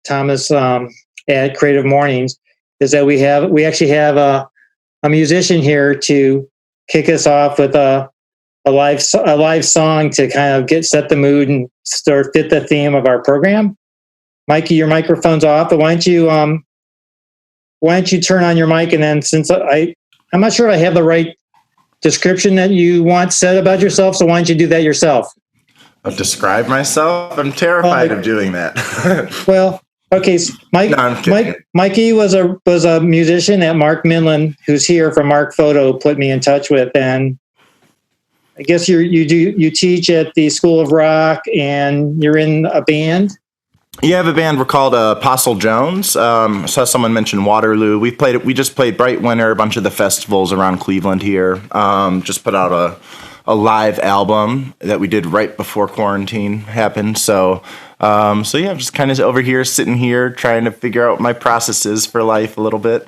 Thomas at Creative Mornings is that we actually have a musician here to kick us off with a live song to kind of set the mood and fit the theme of our program. Mikey, your microphone's off, but why don't you turn on your mic, and then since I'm not sure if I have the right description that you want said about yourself, so why don't you do that yourself? Describe myself? I'm terrified of doing that. Well, okay, so Mikey was a musician that Mark Minlin, who's here from Mark Photo, put me in touch with, and I guess you teach at the School of Rock, and you're in a band. Yeah, I have a band. We're called Apostle Jones. I saw someone mention Waterloo. We just played Bright Winter, a bunch of the festivals around Cleveland here. Just put out a live album that we did right before quarantine happened. So yeah, I'm just kind of over here, sitting here, trying to figure out my processes for life a little bit.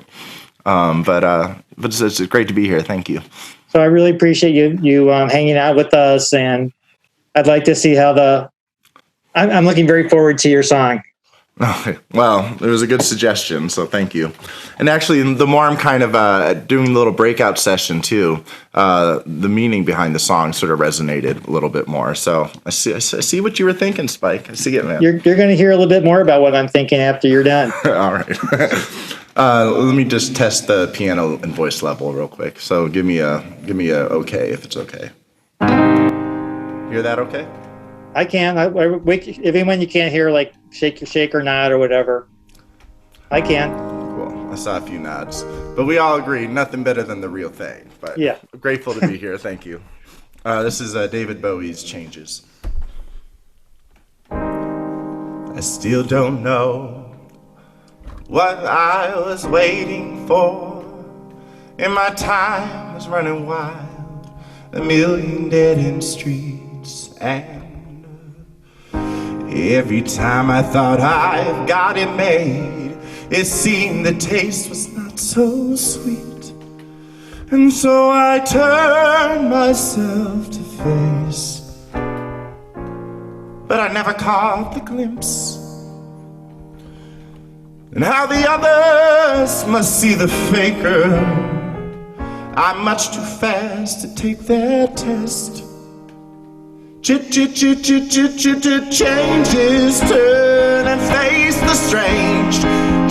But it's great to be here. Thank you. So I really appreciate you hanging out with us, and I'd like to see how I'm looking very forward to your song. Okay. Well, it was a good suggestion, so thank you. And actually, the more I'm kind of doing a little breakout session too, the meaning behind the song sort of resonated a little bit more. So I see what you were thinking, Spike. I see it, man. You're going to hear a little bit more about what I'm thinking after you're done. All right. Let me just test the piano and voice level real quick. So give me a okay if it's okay. Hear that okay? I can. Even when you can't hear, like shake or nod or whatever, I can. Cool. I saw a few nods, but we all agree nothing better than the real thing. But yeah, grateful to be here. Thank you. This is David Bowie's Changes. I still don't know what I was waiting for, and my time was running wild, a million dead-end streets, and every time I thought I've got it made, it seemed the taste was not so sweet. And so I turned myself to face, but I never caught the glimpse, and how the others must see the faker. I'm much too fast to take their test. Changes, turn and face the strange.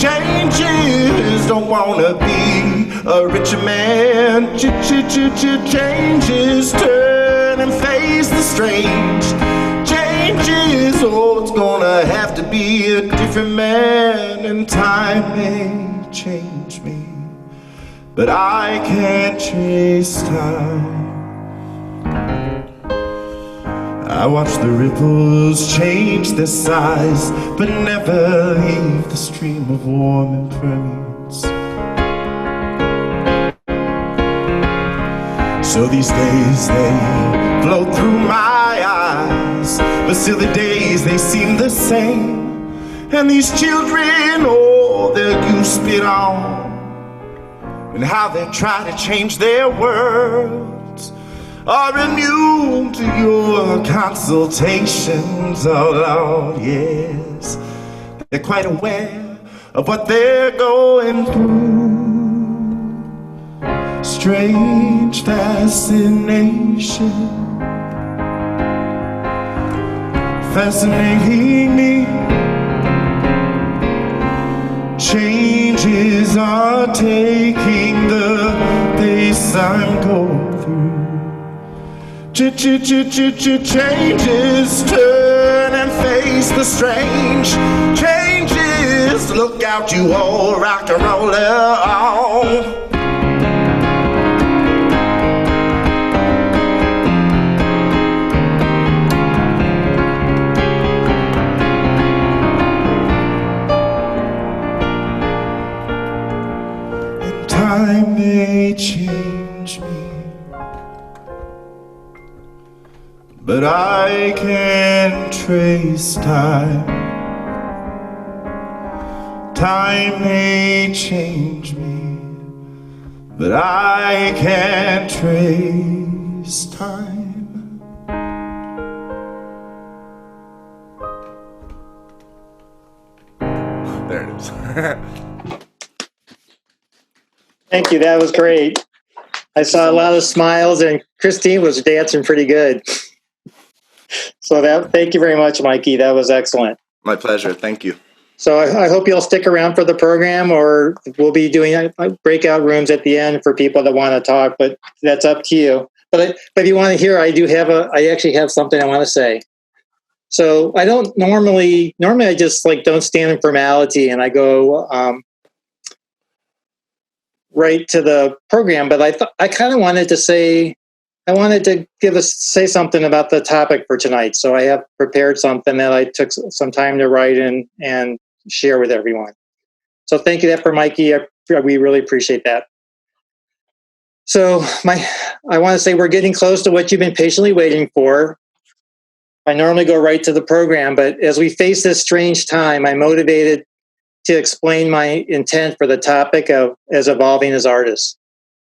Changes, don't wanna be a richer man. Changes, turn and face the strange. Changes, oh, it's gonna have to be a different man. And time may change me, but I can't trace time. I watch the ripples change their size, but never leave the stream of warm impermanence. So these days they flow through my eyes, but still the days they seem the same. And these children, oh, their youth spit on, and how they try to change their worlds are immune to your consultations, oh Lord, yes. They're quite aware of what they're going through. Strange fascination, fascinating me. Changes are taking the pace I'm going through. Changes, turn and face the strange. Changes, look out you old rock and roller on. And time may change me, but I can't trace time. Time may change me, but I can't trace time. There it is. Thank you. That was great. I saw a lot of smiles, and Christine was dancing pretty good. So thank you very much, Mikey. That was excellent. My pleasure. Thank you. So I hope you'll stick around for the program, or we'll be doing breakout rooms at the end for people that want to talk, but that's up to you. But if you want to hear, I actually have something I want to say. So I don't normally I just don't stand in formality and I go right to the program, but I kind of wanted to say, say something about the topic for tonight. So I have prepared something that I took some time to write and share with everyone. So thank you for Mikey. We really appreciate that. So I want to say we're getting close to what you've been patiently waiting for. I normally go right to the program, but as we face this strange time, I'm motivated to explain my intent for the topic of as evolving as artists.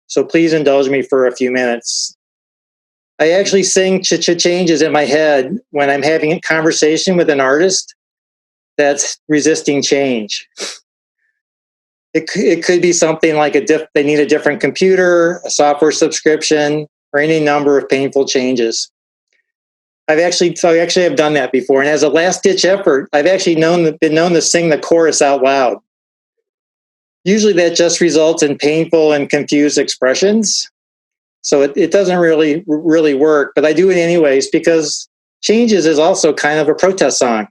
So please indulge me for a few minutes. I actually sing changes in my head when I'm having a conversation with an artist that's resisting change. It could be something like they need a different computer, a software subscription, or any number of painful changes. I actually have done that before, and as a last-ditch effort, I've actually been known to sing the chorus out loud. Usually, that just results in painful and confused expressions, so it doesn't really work. But I do it anyways because Changes is also kind of a protest song,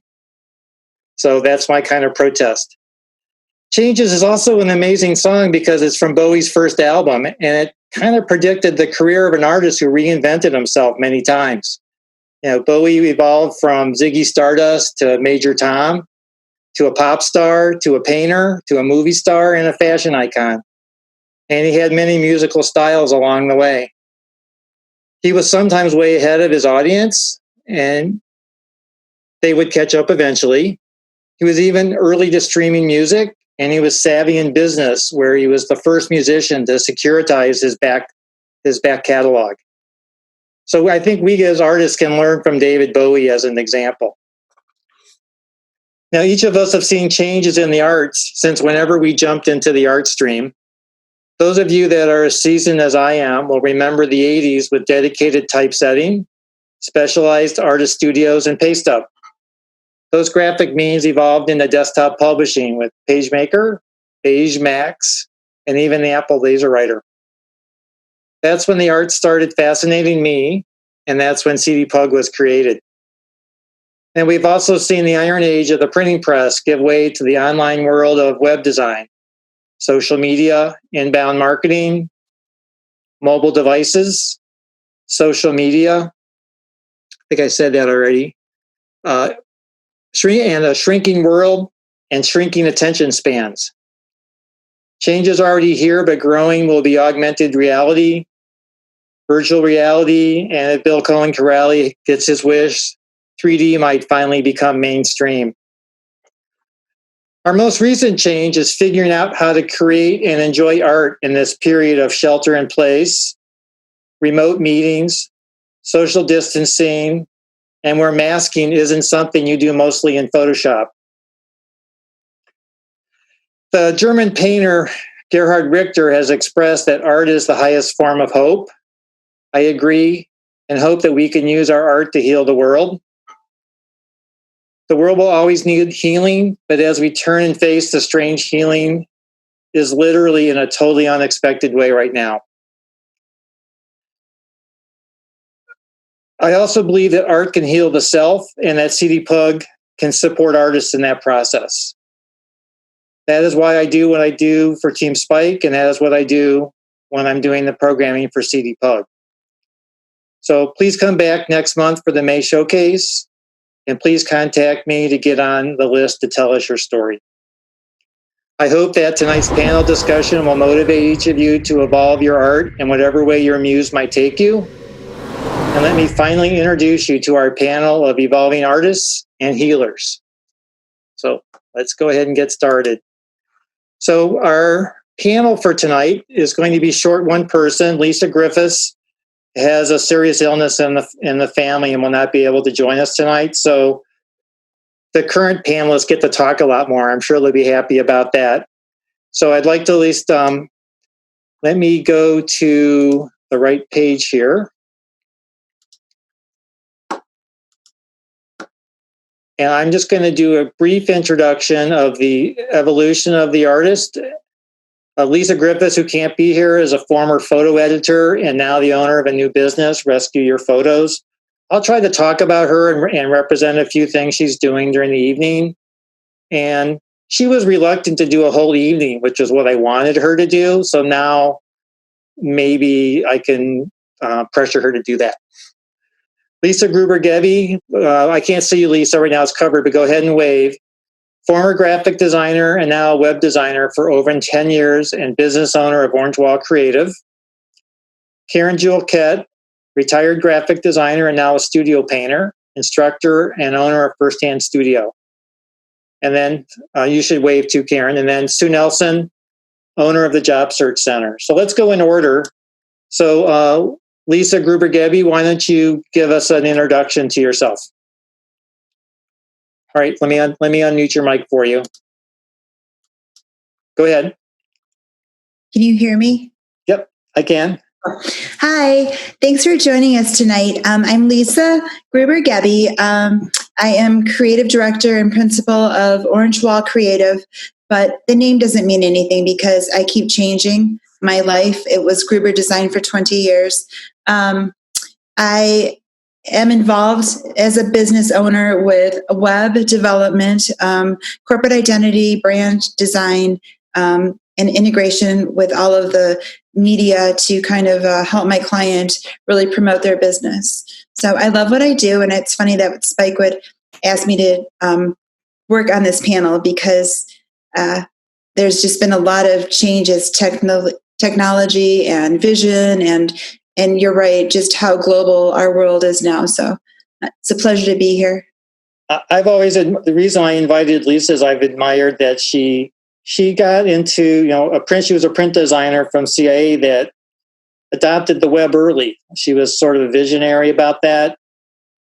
so that's my kind of protest. Changes is also an amazing song because it's from Bowie's first album, and it kind of predicted the career of an artist who reinvented himself many times. Bowie evolved from Ziggy Stardust to Major Tom, to a pop star, to a painter, to a movie star, and a fashion icon. And he had many musical styles along the way. He was sometimes way ahead of his audience, and they would catch up eventually. He was even early to streaming music, and he was savvy in business, where he was the first musician to securitize his back catalog. So I think we as artists can learn from David Bowie as an example. Now, each of us have seen changes in the arts since whenever we jumped into the art stream. Those of you that are as seasoned as I am will remember the 80s with dedicated typesetting, specialized artist studios, and paste up. Those graphic means evolved into desktop publishing with PageMaker, Beige Max, and even the Apple LaserWriter. That's when the art started fascinating me, and that's when CDPUG was created. And we've also seen the iron age of the printing press give way to the online world of web design, social media, inbound marketing, mobile devices, social media. I think I said that already. And a shrinking world and shrinking attention spans. Change is already here, but growing will be augmented reality, virtual reality, and if Bill Cohen Corrali gets his wish, 3D might finally become mainstream. Our most recent change is figuring out how to create and enjoy art in this period of shelter in place, remote meetings, social distancing, and where masking isn't something you do mostly in Photoshop. The German painter Gerhard Richter has expressed that art is the highest form of hope. I agree, and hope that we can use our art to heal the world. The world will always need healing, but as we turn and face the strange healing is literally in a totally unexpected way right now. I also believe that art can heal the self and that CDPUG can support artists in that process. That is why I do what I do for Team Spike, and that is what I do when I'm doing the programming for CDPUG. So please come back next month for the May showcase, and please contact me to get on the list to tell us your story. I hope that tonight's panel discussion will motivate each of you to evolve your art in whatever way your muse might take you. And let me finally introduce you to our panel of evolving artists and healers. So let's go ahead and get started. So our panel for tonight is going to be short one person. Lisa Griffiths has a serious illness in the family and will not be able to join us tonight. So the current panelists get to talk a lot more. I'm sure they'll be happy about that. So I'd like to at least let me go to the right page here. And I'm just going to do a brief introduction of the evolution of the artist. Lisa Griffiths, who can't be here, is a former photo editor and now the owner of a new business, Rescue Your Photos. I'll try to talk about her and represent a few things she's doing during the evening. And she was reluctant to do a whole evening, which is what I wanted her to do. So now maybe I can pressure her to do that. Lisa Gruber-Gebbe, I can't see you, Lisa, right now. It's covered, but go ahead and wave. Former graphic designer and now a web designer for over 10 years and business owner of Orange Wall Creative. Karen Jewel-Kett, retired graphic designer and now a studio painter, instructor and owner of First Hand Studio. And then you should wave to Karen. And then Sue Nelson, owner of the Job Search Center. So let's go in order. So Lisa Gruber-Gebbe, why don't you give us an introduction to yourself? All right, let me unmute your mic for you. Go ahead. Can you hear me? Yep, I can. Hi, thanks for joining us tonight. I'm Lisa Gruber-Gebbe. I am creative director and principal of Orange Wall Creative, but the name doesn't mean anything because I keep changing my life. It was Gruber Design for 20 years. I am involved as a business owner with web development, corporate identity, brand design, and integration with all of the media to kind of help my client really promote their business. So I love what I do. And it's funny that Spike would ask me to work on this panel because there's just been a lot of changes, technology and vision, and you're right, just how global our world is now. So it's a pleasure to be here. I've always, the reason I invited Lisa is I've admired that she got into, she was a print designer from CIA that adopted the web early. She was sort of a visionary about that.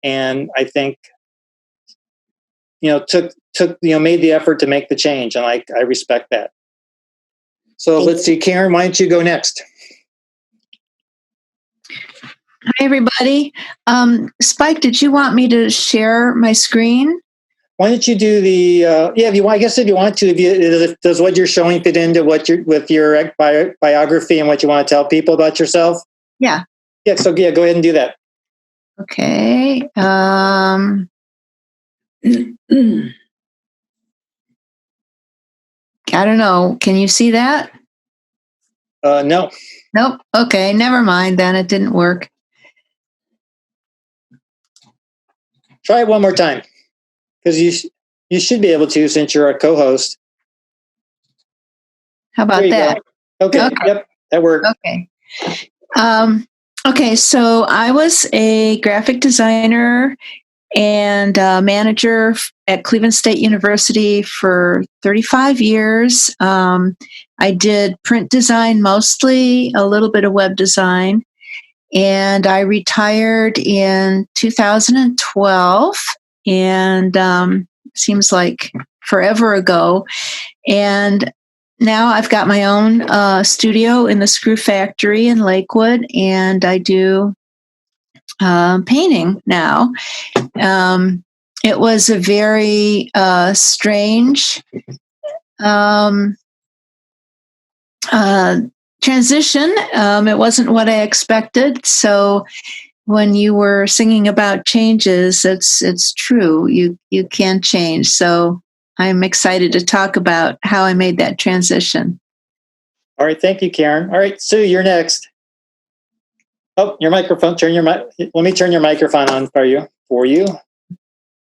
And I think, made the effort to make the change. And I respect that. So let's see, Karen, why don't you go next? Hi, everybody. Spike, did you want me to share my screen? Why don't you do the, if you want, I guess if you want to, does what you're showing fit into with your biography and what you want to tell people about yourself? Yeah. Yeah, so go ahead and do that. Okay. I don't know. Can you see that? No. Nope. Okay, never mind then. It didn't work. Try it one more time, because you should be able to since you're a co-host. How about that? Okay. Yep, that worked. Okay. Okay, so I was a graphic designer and manager at Cleveland State University for 35 years. I did print design mostly, a little bit of web design. And I retired in 2012, and seems like forever ago. And now I've got my own studio in the Screw Factory in Lakewood, and I do painting now. It was a very strange transition. It wasn't what I expected. So when you were singing about changes, it's true. You can change. So I'm excited to talk about how I made that transition. All right. Thank you, Karen. All right, Sue, you're next. Oh, your microphone. Let me turn your microphone on for you.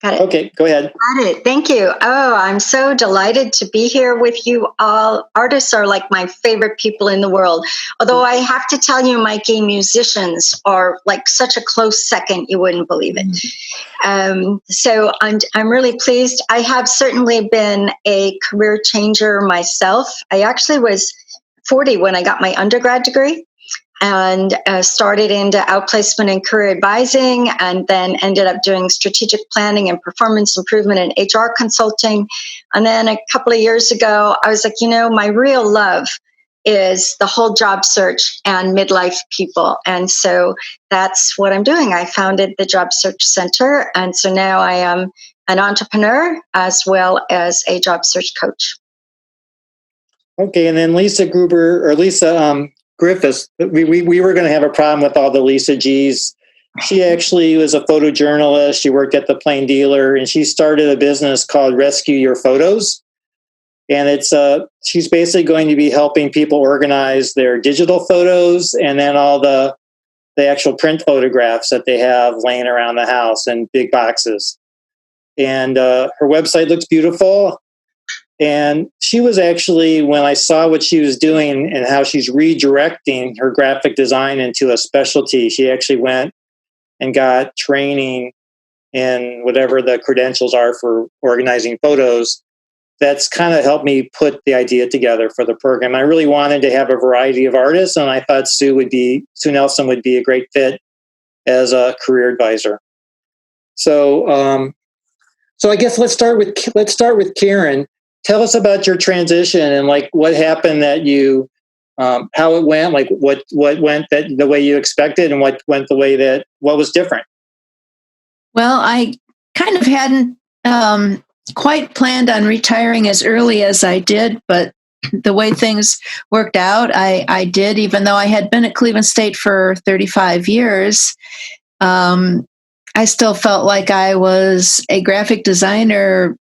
Got it. Okay, go ahead. Got it. Thank you. Oh, I'm so delighted to be here with you all. Artists are like my favorite people in the world. Although I have to tell you, Mikey, musicians are like such a close second, you wouldn't believe it. So I'm really pleased. I have certainly been a career changer myself. I actually was 40 when I got my undergrad degree. and started into outplacement and career advising, and then ended up doing strategic planning and performance improvement and HR consulting. And then a couple of years ago, I was like, my real love is the whole job search and midlife people. And so that's what I'm doing. I founded the Job Search Center. And so now I am an entrepreneur as well as a job search coach. Okay, and then Lisa Griffiths, we were going to have a problem with all the Lisa G's. She actually was a photojournalist. She worked at the Plain Dealer, and she started a business called Rescue Your Photos. And she's basically going to be helping people organize their digital photos and then all the actual print photographs that they have laying around the house in big boxes. And her website looks beautiful. And she was actually, when I saw what she was doing and how she's redirecting her graphic design into a specialty, she actually went and got training in whatever the credentials are for organizing photos. That's kind of helped me put the idea together for the program. I really wanted to have a variety of artists, and I thought Sue Nelson would be a great fit as a career advisor. So I guess let's start with Karen. Tell us about your transition and like what happened that you, how it went, like what went the way you expected and what went what was different. Well, I kind of hadn't quite planned on retiring as early as I did, but the way things worked out, I did, even though I had been at Cleveland State for 35 years. I still felt like I was a graphic designer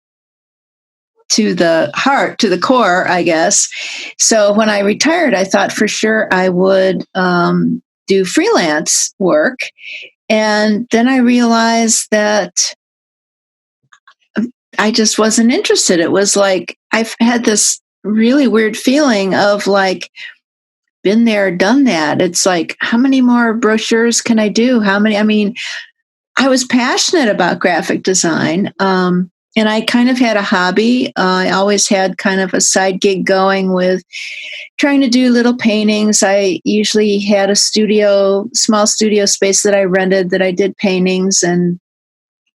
to the heart, to the core, I guess. So when I retired, I thought for sure I would do freelance work. And then I realized that I just wasn't interested. It was like I've had this really weird feeling of like, been there, done that. It's like, how many more brochures can I do? I was passionate about graphic design. And I kind of had a hobby. I always had kind of a side gig going with trying to do little paintings. I usually had a small studio space that I rented that I did paintings. And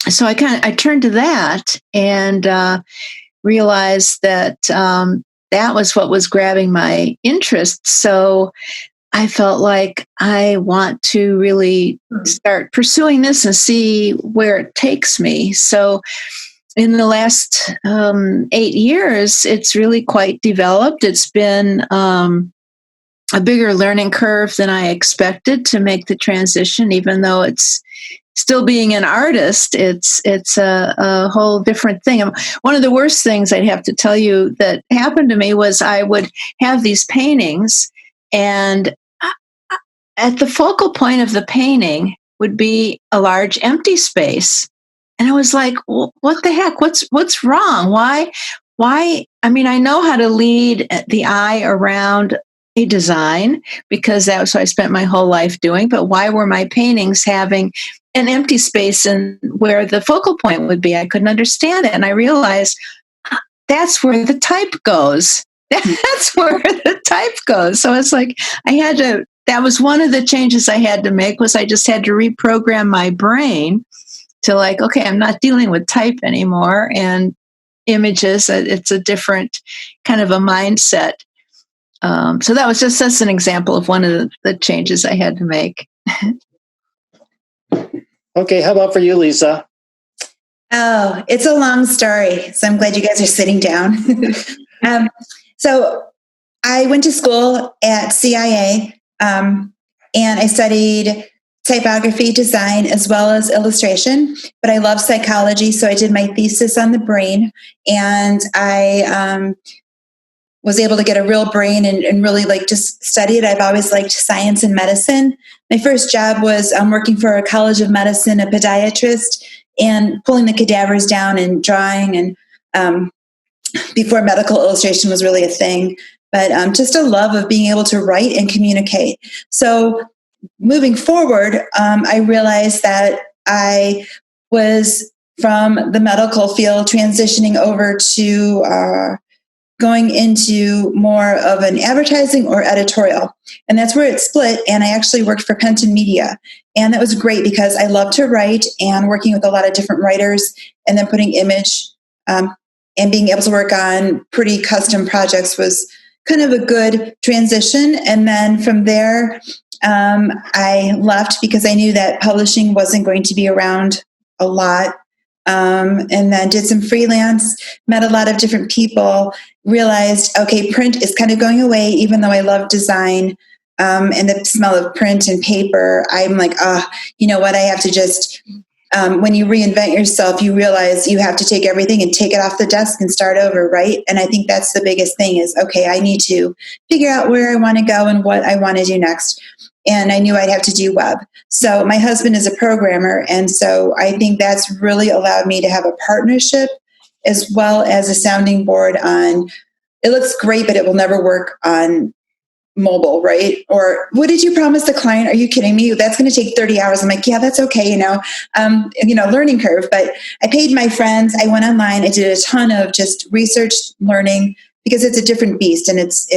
so I turned to that and realized that that was what was grabbing my interest. So I felt like I want to really start pursuing this and see where it takes me. So in the last 8 years, it's really quite developed. It's been a bigger learning curve than I expected to make the transition, even though it's still being an artist. It's a whole different thing. One of the worst things I'd have to tell you that happened to me was I would have these paintings, and at the focal point of the painting would be a large empty space. And I was like, well, what the heck? What's wrong? Why? I know how to lead the eye around a design because that's what I spent my whole life doing. But why were my paintings having an empty space and where the focal point would be? I couldn't understand it. And I realized that's where the type goes. That's where the type goes. So it's like that was one of the changes I had to make, was I just had to reprogram my brain to like, okay, I'm not dealing with type anymore and images. It's a different kind of a mindset. So that's an example of one of the changes I had to make. Okay, how about for you, Lisa? Oh, it's a long story. So I'm glad you guys are sitting down. So I went to school at CIA, and I studied typography, design, as well as illustration. But I love psychology, so I did my thesis on the brain, and I was able to get a real brain and really like just study it. I've always liked science and medicine. My first job was working for a college of medicine, a podiatrist, and pulling the cadavers down and drawing, and before medical illustration was really a thing. But just a love of being able to write and communicate. So moving forward, I realized that I was from the medical field transitioning over to going into more of an advertising or editorial. And that's where it split. And I actually worked for Penton Media. And that was great because I love to write, and working with a lot of different writers, and then putting image and being able to work on pretty custom projects was kind of a good transition. And then from there, I left because I knew that publishing wasn't going to be around a lot. And then did some freelance, met a lot of different people, realized, okay, print is kind of going away, even though I love design and the smell of print and paper. I'm like, you know what? I have to just, when you reinvent yourself, you realize you have to take everything and take it off the desk and start over, right? And I think that's the biggest thing is, okay, I need to figure out where I want to go and what I want to do next. And I knew I'd have to do web. So my husband is a programmer. And so I think that's really allowed me to have a partnership as well as a sounding board on, it looks great, but it will never work on mobile, right? Or what did you promise the client? Are you kidding me? That's going to take 30 hours. I'm like, yeah, that's okay. Learning curve. But I paid my friends. I went online. I did a ton of just research learning because it's a different beast, and it's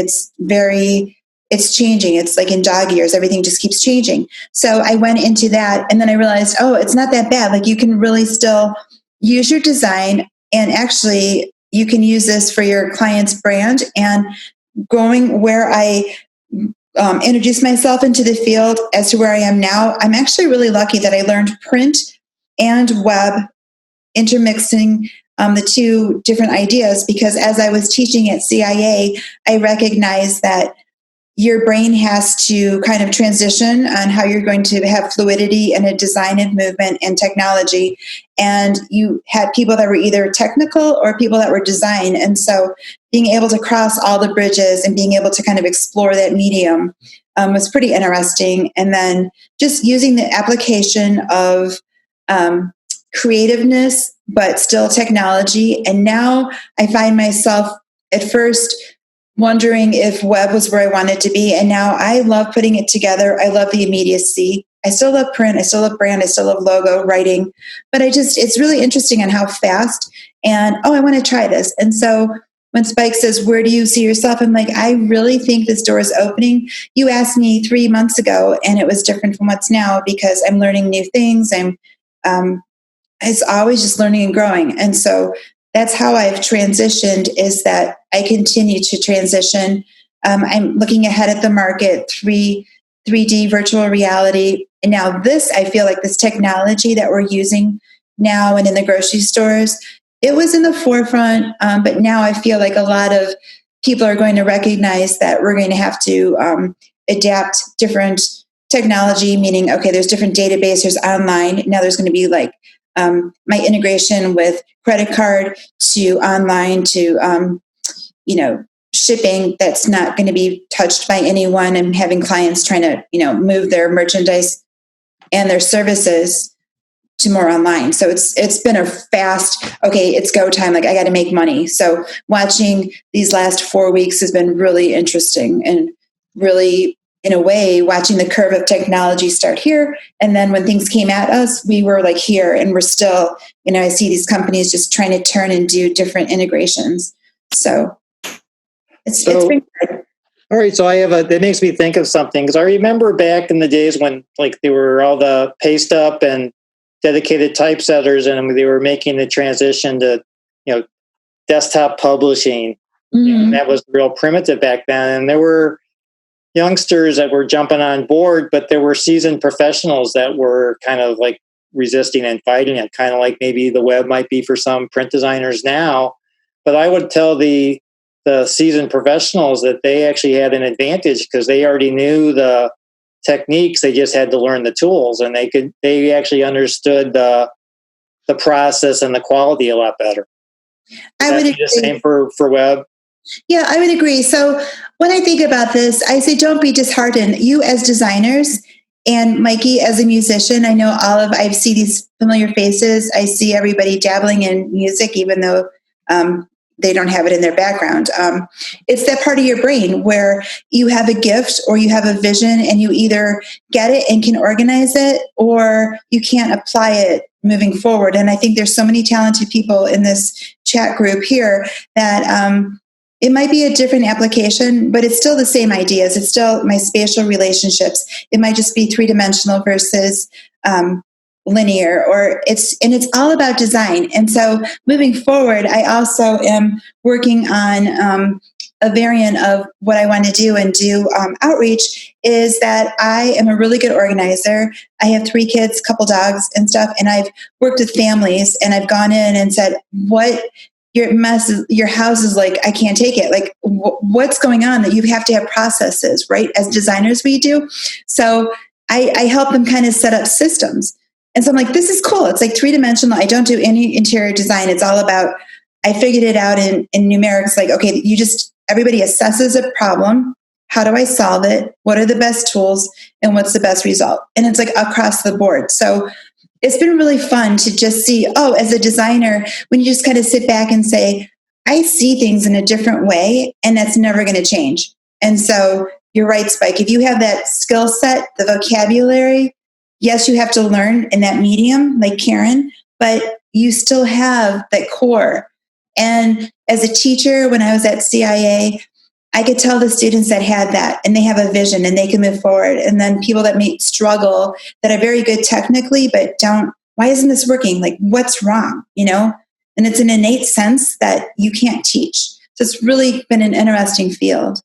changing. It's like in dog years, everything just keeps changing. So I went into that, and then I realized, it's not that bad. Like, you can really still use your design, and actually you can use this for your client's brand. And going where I introduced myself into the field as to where I am now, I'm actually really lucky that I learned print and web, intermixing the two different ideas, because as I was teaching at CIA, I recognized that your brain has to kind of transition on how you're going to have fluidity in a design and movement and technology. And you had people that were either technical or people that were design. And so being able to cross all the bridges and being able to kind of explore that medium was pretty interesting. And then just using the application of creativeness, but still technology. And now I find myself at first wondering if web was where I wanted to be. And now I love putting it together. I love the immediacy. I still love print. I still love brand. I still love logo writing. But it's really interesting on how fast and, I want to try this. And so when Spike says, where do you see yourself? I'm like, I really think this door is opening. You asked me 3 months ago, and it was different from what's now because I'm learning new things. It's always just learning and growing. And so that's how I've transitioned, is that I continue to transition. I'm looking ahead at the market, 3D virtual reality. And now I feel like this technology that we're using now and in the grocery stores, it was in the forefront. But now I feel like a lot of people are going to recognize that we're going to have to adapt different technology, meaning, okay, there's different databases, there's online. Now there's going to be like my integration with credit card to online to, shipping that's not going to be touched by anyone, and having clients trying to, move their merchandise and their services to more online. So it's been a fast, okay, it's go time. Like, I got to make money. So watching these last 4 weeks has been really interesting, and really, in a way, watching the curve of technology start here. And then when things came at us, we were like here, and we're still, I see these companies just trying to turn and do different integrations. So it's been good. All right. So that makes me think of something, because I remember back in the days when there were all the paste up and dedicated typesetters, and they were making the transition to, desktop publishing. Mm-hmm. And that was real primitive back then. And there were youngsters that were jumping on board, but there were seasoned professionals that were kind of like resisting and fighting it, kind of like maybe the web might be for some print designers now. But I would tell the seasoned professionals that they actually had an advantage, because they already knew the techniques. They just had to learn the tools, and they actually understood the process and the quality a lot better. I would agree. The same for web. Yeah, I would agree. So when I think about this, I say, don't be disheartened. You as designers, and Mikey as a musician, I know I see these familiar faces. I see everybody dabbling in music, even though they don't have it in their background. It's that part of your brain where you have a gift or you have a vision, and you either get it and can organize it, or you can't apply it moving forward. And I think there's so many talented people in this chat group here that It might be a different application, but it's still the same ideas. It's still my spatial relationships. It might just be three-dimensional versus linear, or it's all about design. And so moving forward, I also am working on a variant of what I want to do and do outreach is that I am a really good organizer. I have 3 kids, couple dogs and stuff, and I've worked with families and I've gone in and said, what your house is like, I can't take it. Like what's going on that you have to have processes, right? As designers, we do. So I help them kind of set up systems. And so I'm like, this is cool. It's like 3-dimensional. I don't do any interior design. It's all about, I figured it out in numerics. Like, okay, everybody assesses a problem. How do I solve it? What are the best tools and what's the best result? And it's like across the board. So it's been really fun to just see, as a designer, when you just kind of sit back and say, I see things in a different way, and that's never going to change. And so you're right, Spike. If you have that skill set, the vocabulary, yes, you have to learn in that medium, like Karen, but you still have that core. And as a teacher, when I was at CIA, I could tell the students that had that and they have a vision and they can move forward. And then people that may struggle, that are very good technically, but why isn't this working? Like, what's wrong? And it's an innate sense that you can't teach. So it's really been an interesting field.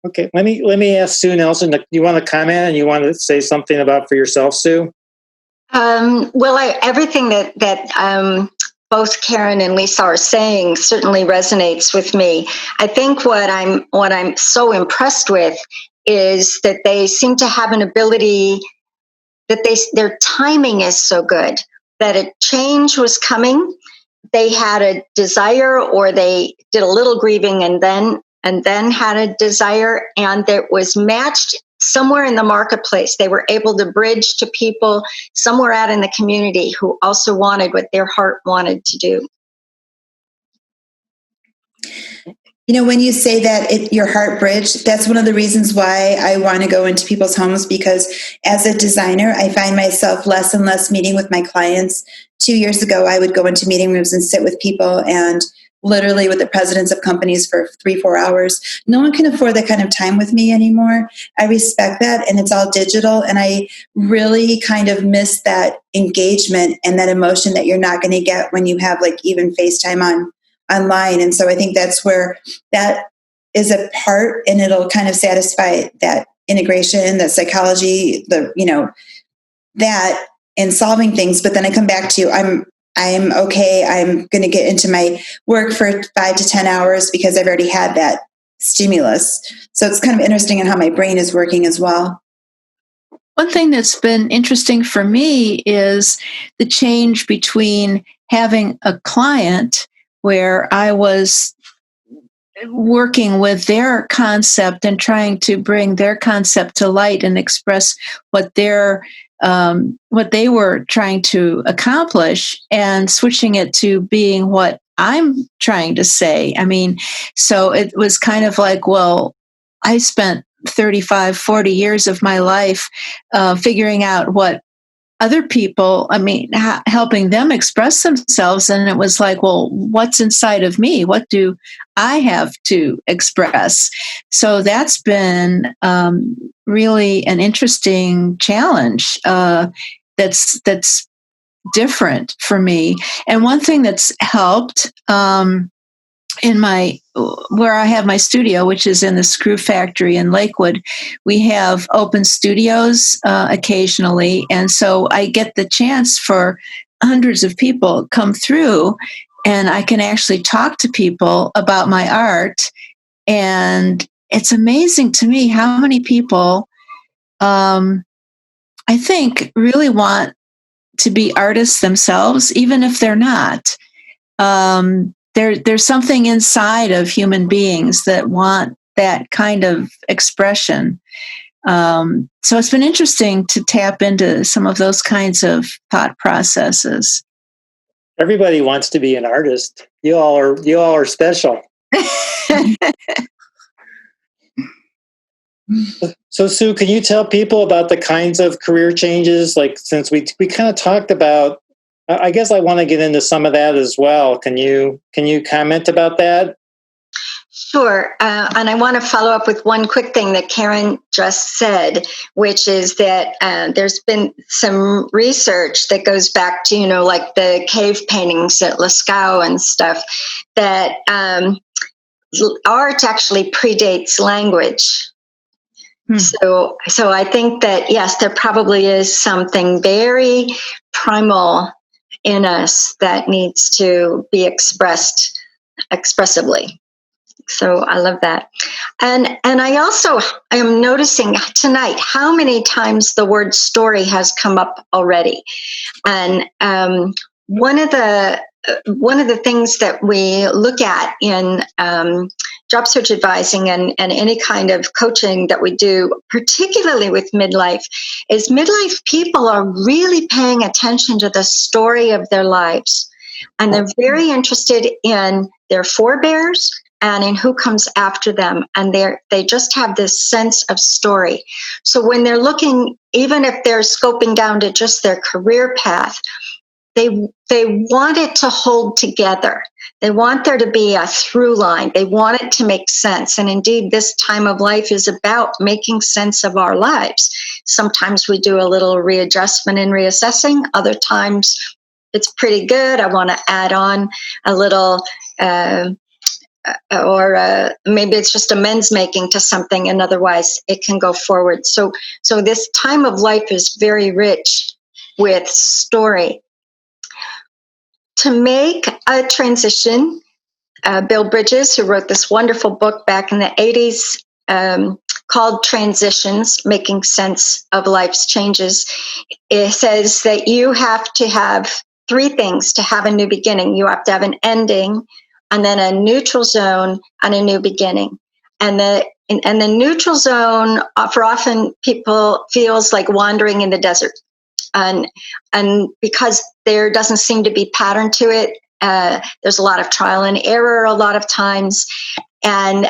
Okay, let me ask Sue Nelson. You want to comment and you want to say something about for yourself, Sue? Well, everything that both Karen and Lisa are saying certainly resonates with me. I think what I'm so impressed with is that they seem to have an ability that their timing is so good that a change was coming. They had a desire, or they did a little grieving and then had a desire, and that was matched somewhere in the marketplace. They were able to bridge to people somewhere out in the community who also wanted what their heart wanted to do. When you say that your heart bridge, that's one of the reasons why I want to go into people's homes, because as a designer, I find myself less and less meeting with my clients. 2 years ago, I would go into meeting rooms and sit with people and literally with the presidents of companies for 3-4 hours. No one can afford that kind of time with me anymore. I respect that, and it's all digital. And I really kind of miss that engagement and that emotion that you're not going to get when you have like even FaceTime online. And so I think that's where that is a part, and it'll kind of satisfy that integration, that psychology, that in solving things. But then I come back to, I'm okay. I'm going to get into my work for 5 to 10 hours because I've already had that stimulus. So it's kind of interesting in how my brain is working as well. One thing that's been interesting for me is the change between having a client where I was working with their concept and trying to bring their concept to light and express what they were trying to accomplish, and switching it to being what I'm trying to say. I mean, so it was kind of like, well, I spent 35, 40 years of my life figuring out what other people, helping them express themselves. And it was like, well, what's inside of me? What do I have to express? So that's been really an interesting challenge that's different for me. And one thing that's helped in where I have my studio, which is in the Screw Factory in Lakewood, we have open studios occasionally. And so I get the chance for hundreds of people come through, and I can actually talk to people about my art. And it's amazing to me how many people, I think, really want to be artists themselves, even if they're not. There's something inside of human beings that want that kind of expression. So it's been interesting to tap into some of those kinds of thought processes. Everybody wants to be an artist. You all are special. So Sue, can you tell people about the kinds of career changes? Like, since we kind of talked about, I guess I want to get into some of that as well. Can you comment about that? Sure. And I want to follow up with one quick thing that Karen just said, which is that there's been some research that goes back to, like the cave paintings at Lascaux and stuff, that art actually predates language. So I think that, yes, there probably is something very primal in us that needs to be expressed expressively. So I love that. And I also am noticing tonight how many times the word story has come up already. And one of the things that we look at in job search advising and any kind of coaching that we do, particularly with midlife, is midlife people are really paying attention to the story of their lives. And they're very interested in their forebears and in who comes after them. And they just have this sense of story. So when they're looking, even if they're scoping down to just their career path, they want it to hold together. They want there to be a through line. They want it to make sense. And indeed, this time of life is about making sense of our lives. Sometimes we do a little readjustment and reassessing. Other times it's pretty good. I want to add on a little, or maybe it's just amends making to something, and otherwise it can go forward. So this time of life is very rich with story. To make a transition, Bill Bridges, who wrote this wonderful book back in the 80s called Transitions, Making Sense of Life's Changes, it says that you have to have three things to have a new beginning. You have to have an ending, and then a neutral zone, and a new beginning. And the neutral zone, for often people, feels like wandering in the desert. And because there doesn't seem to be pattern to it, there's a lot of trial and error a lot of times. And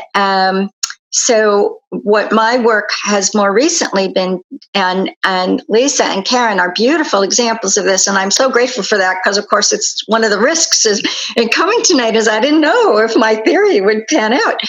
so what my work has more recently been, and Lisa and Karen are beautiful examples of this, and I'm so grateful for that, because of course it's one of the risks in coming tonight is I didn't know if my theory would pan out.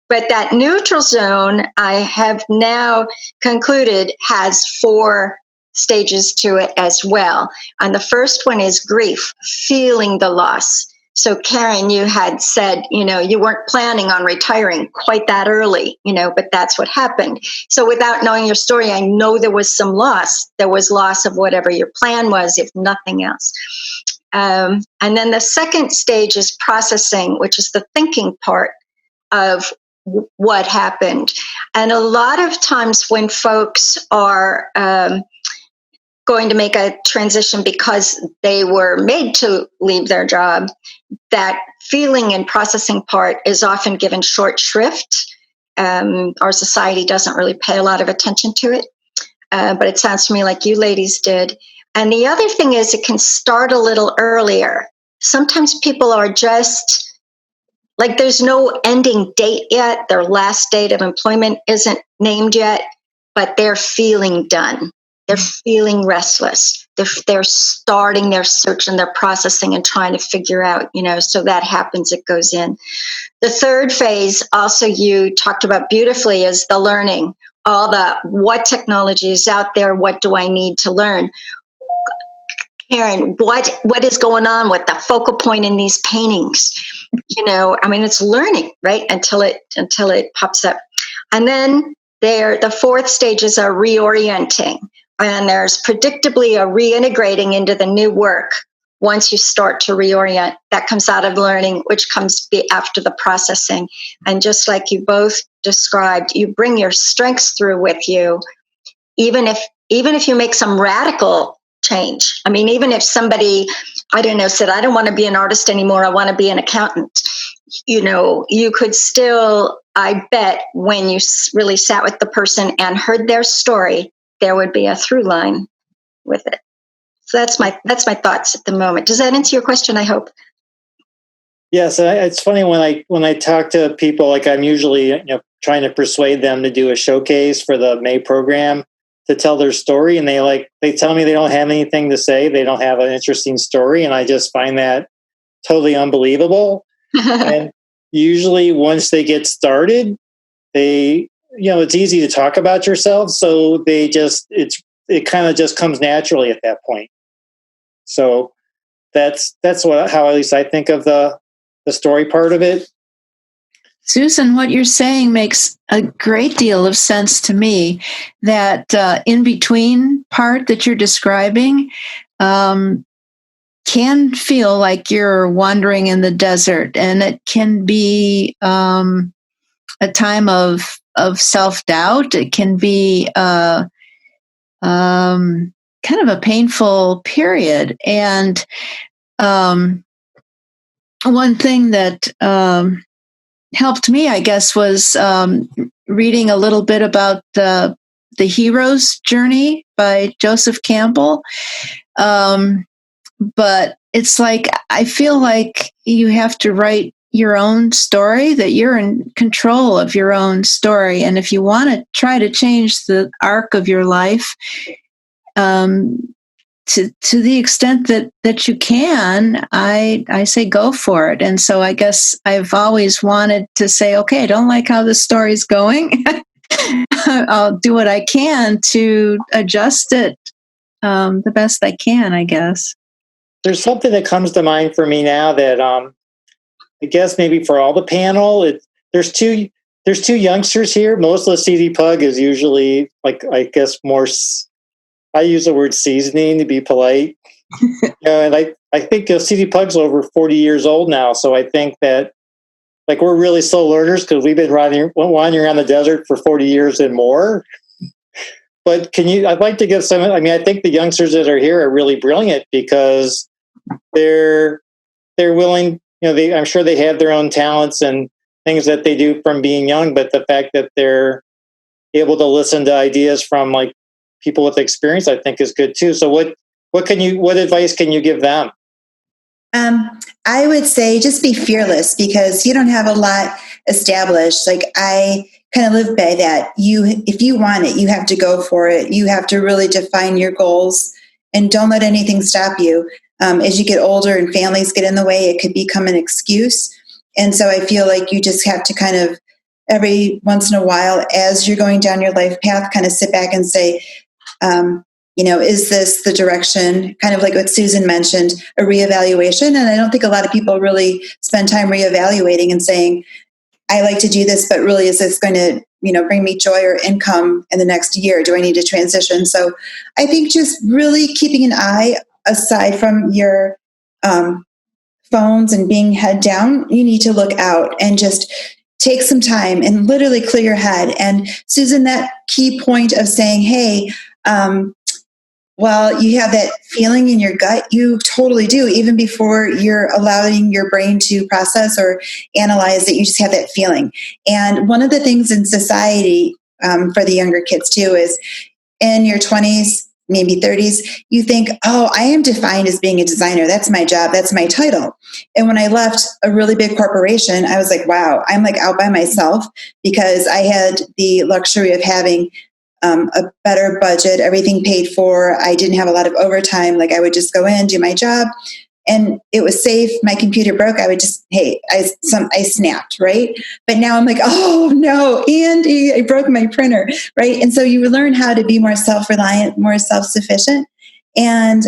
But that neutral zone, I have now concluded, has 4 stages to it as well. And the first one is grief, feeling the loss. So Karen, you had said, you weren't planning on retiring quite that early, but that's what happened. So without knowing your story, I know there was some loss. There was loss of whatever your plan was, if nothing else. And then the second stage is processing, which is the thinking part of what happened. And a lot of times when folks are going to make a transition because they were made to leave their job, that feeling and processing part is often given short shrift. Our society doesn't really pay a lot of attention to it, but it sounds to me like you ladies did. And the other thing is it can start a little earlier. Sometimes people are just like, there's no ending date yet. Their last date of employment isn't named yet, but they're feeling done. They're feeling restless. They're starting their search and their processing and trying to figure out, so that happens, it goes in. The third phase, also you talked about beautifully, is the learning. All the, what technology is out there? What do I need to learn? Karen, what is going on with the focal point in these paintings? It's learning, right? Until it pops up. And then the fourth stages are reorienting. And there's predictably a reintegrating into the new work once you start to reorient. That comes out of learning, which comes after the processing. And just like you both described, you bring your strengths through with you, even if you make some radical change. Even if somebody, said, I don't want to be an artist anymore, I want to be an accountant. You could still, I bet, when you really sat with the person and heard their story, there would be a through line with it. So that's my thoughts at the moment. Does that answer your question, I hope? Yes, it's funny when I talk to people, like I'm usually trying to persuade them to do a showcase for the May program to tell their story, and they tell me they don't have anything to say, they don't have an interesting story, and I just find that totally unbelievable. And usually once they get started, it's easy to talk about yourself. So it kind of just comes naturally at that point. So that's how at least I think of the story part of it. Susan, what you're saying makes a great deal of sense to me. That in between part that you're describing can feel like you're wandering in the desert, and it can be a time of self-doubt. It can be kind of a painful period. And one thing that helped me, I guess, was reading a little bit about the hero's journey by Joseph Campbell. But it's like, I feel like you have to write your own story, that you're in control of your own story. And if you want to try to change the arc of your life, to the extent that you can, I say go for it. And so I guess I've always wanted to say, okay, I don't like how this story's going. I'll do what I can to adjust it the best I can, I guess. There's something that comes to mind for me now that I guess maybe for all the panel, there's two youngsters here. Most of the CDPUG is usually, like, I guess more. I use the word seasoning to be polite. And I think CDPUG's over 40 years old now. So I think that, like, we're really slow learners because we've been wandering around the desert for 40 years and more. But I'd like to give some, I think the youngsters that are here are really brilliant because they're willing, I'm sure they have their own talents and things that they do from being young, but the fact that they're able to listen to ideas from, like, people with experience, I think is good too. So what advice can you give them? I would say just be fearless because you don't have a lot established. Like, I kind of live by that. If you want it, you have to go for it. You have to really define your goals and don't let anything stop you. As you get older and families get in the way, it could become an excuse. And so I feel like you just have to kind of every once in a while, as you're going down your life path, kind of sit back and say, is this the direction? Kind of like what Susan mentioned, a reevaluation. And I don't think a lot of people really spend time reevaluating and saying, I like to do this, but really, is this going to, bring me joy or income in the next year? Do I need to transition? So I think just really keeping an eye aside from your phones and being head down, you need to look out and just take some time and literally clear your head. And Susan, that key point of saying, hey, you have that feeling in your gut. You totally do. Even before you're allowing your brain to process or analyze it, you just have that feeling. And one of the things in society for the younger kids too is in your 20s, maybe 30s, you think, oh, I am defined as being a designer. That's my job. That's my title. And when I left a really big corporation, I was like, wow, I'm like out by myself because I had the luxury of having a better budget, everything paid for. I didn't have a lot of overtime. Like, I would just go in, do my job, and it was safe. My computer broke. I would just, I snapped, right? But now I'm like, oh no, Andy, I broke my printer, right? And so you learn how to be more self-reliant, more self-sufficient. And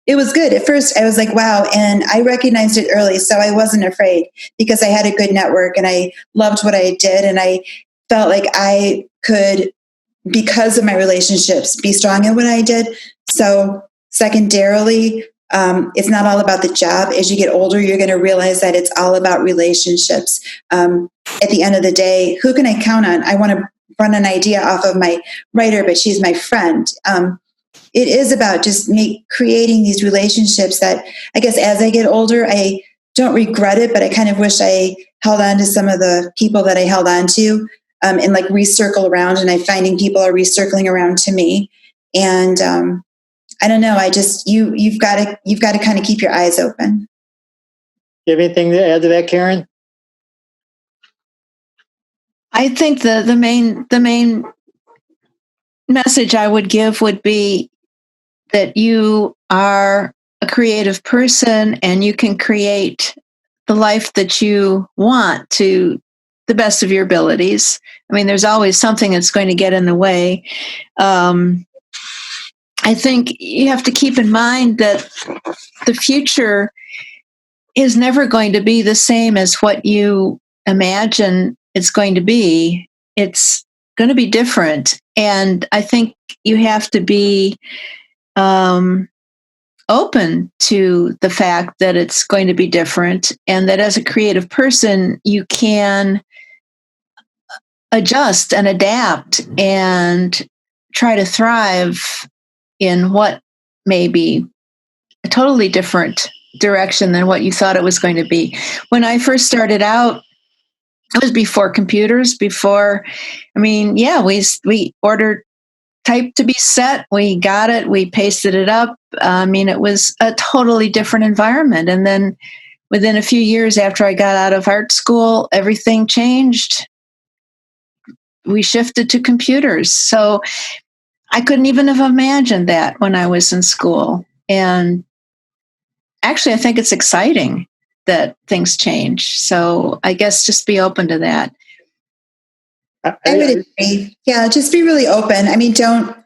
it was good. At first, I was like, wow. And I recognized it early. So I wasn't afraid because I had a good network and I loved what I did. And I felt like I could, because of my relationships, be strong in what I did. So secondarily, it's not all about the job. As you get older, you're going to realize that it's all about relationships. At the end of the day, who can I count on? I want to run an idea off of my writer, but she's my friend. It is about just creating these relationships that, I guess, as I get older, I don't regret it, but I kind of wish I held on to some of the people that I held on to. And like recircle around, and I'm finding people are recircling around to me. And I don't know. You've got to kind of keep your eyes open. You have anything to add to that, Karen? I think the main message I would give would be that you are a creative person and you can create the life that you want to the best of your abilities. I mean, there's always something that's going to get in the way. I think you have to keep in mind that the future is never going to be the same as what you imagine it's going to be. It's going to be different. And I think you have to be open to the fact that it's going to be different, and that as a creative person, you can adjust and adapt and try to thrive in what may be a totally different direction than what you thought it was going to be. When I first started out, it was before computers, we ordered type to be set, we got it, we pasted it up. It was a totally different environment. And then within a few years after I got out of art school, everything changed. We shifted to computers. So I couldn't even have imagined that when I was in school. And actually, I think it's exciting that things change. So I guess just be open to that. I would agree. Yeah, just be really open. I mean, don't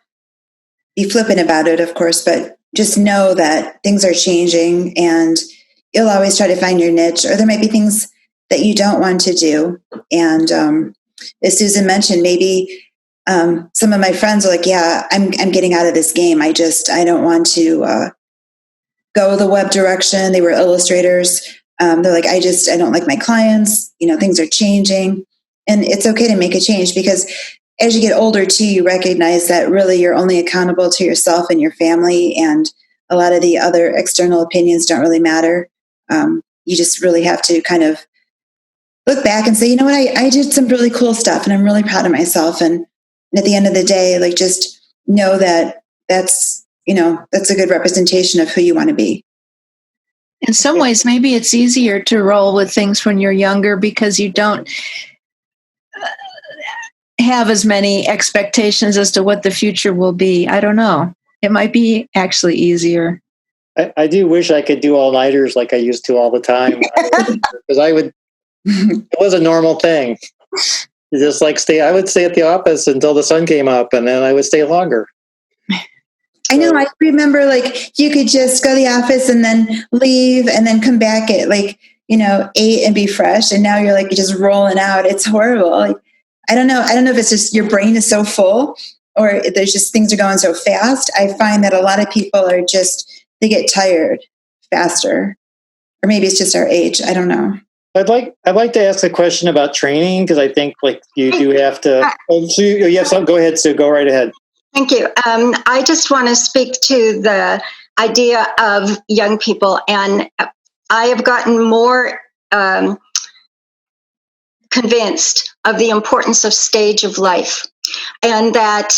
be flippant about it, of course, but just know that things are changing and you'll always try to find your niche, or there might be things that you don't want to do. And as Susan mentioned, maybe some of my friends are like, yeah, I'm getting out of this game. I don't want to go the web direction. They were illustrators. They're like, I don't like my clients. Things are changing. And it's okay to make a change, because as you get older too, you recognize that really you're only accountable to yourself and your family, and a lot of the other external opinions don't really matter. You just really have to kind of look back and say, you know what, I did some really cool stuff and I'm really proud of myself. And at the end of the day, like, just know that that's a good representation of who you want to be. In some ways, maybe it's easier to roll with things when you're younger because you don't have as many expectations as to what the future will be. I don't know. It might be actually easier. I do wish I could do all-nighters like I used to all the time. Because it was a normal thing. Just like I would stay at the office until the sun came up, and then I would stay longer. I know. I remember, like, you could just go to the office and then leave and then come back at 8 and be fresh. And now you're like just rolling out. It's horrible. Like, I don't know if it's just your brain is so full, or there's just things are going so fast. I find that a lot of people they get tired faster, or maybe it's just our age. I don't know. I'd like to ask a question about training, because I think you do have to. You have some. Go ahead, Sue. Go right ahead. Thank you. I just want to speak to the idea of young people, and I have gotten more convinced of the importance of stage of life, and that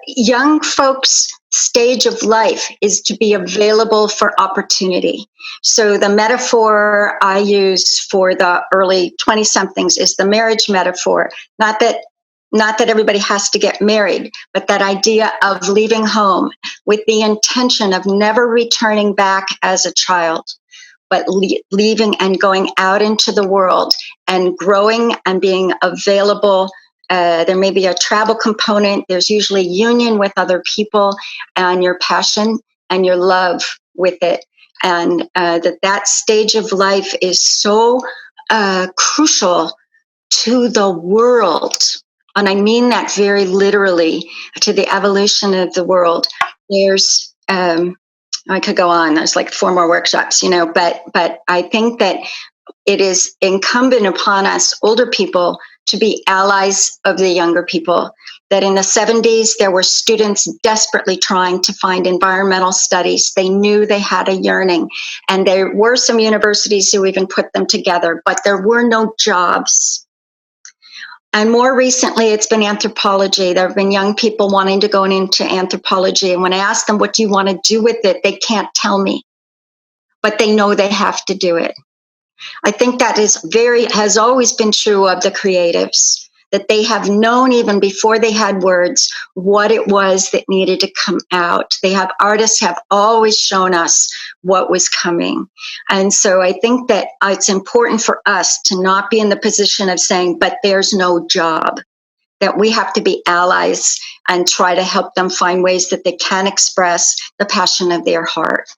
young folks' stage of life is to be available for opportunity. So the metaphor I use for the early 20-somethings is the marriage metaphor. Not that everybody has to get married, but that idea of leaving home with the intention of never returning back as a child, but leaving and going out into the world and growing and being available. There may be a travel component. There's usually union with other people and your passion and your love with it. And that stage of life is so crucial to the world. And I mean that very literally, to the evolution of the world. There's, I could go on. There's like 4 more workshops, but I think that it is incumbent upon us older people to be allies of the younger people. That in the 70s, there were students desperately trying to find environmental studies. They knew they had a yearning, and there were some universities who even put them together, but there were no jobs. And more recently, it's been anthropology. There have been young people wanting to go into anthropology. And when I ask them, what do you want to do with it? They can't tell me, but they know they have to do it. I think that has always been true of the creatives, that they have known even before they had words what it was that needed to come out. Artists have always shown us what was coming. And so I think that it's important for us to not be in the position of saying, but there's no job, that we have to be allies and try to help them find ways that they can express the passion of their heart.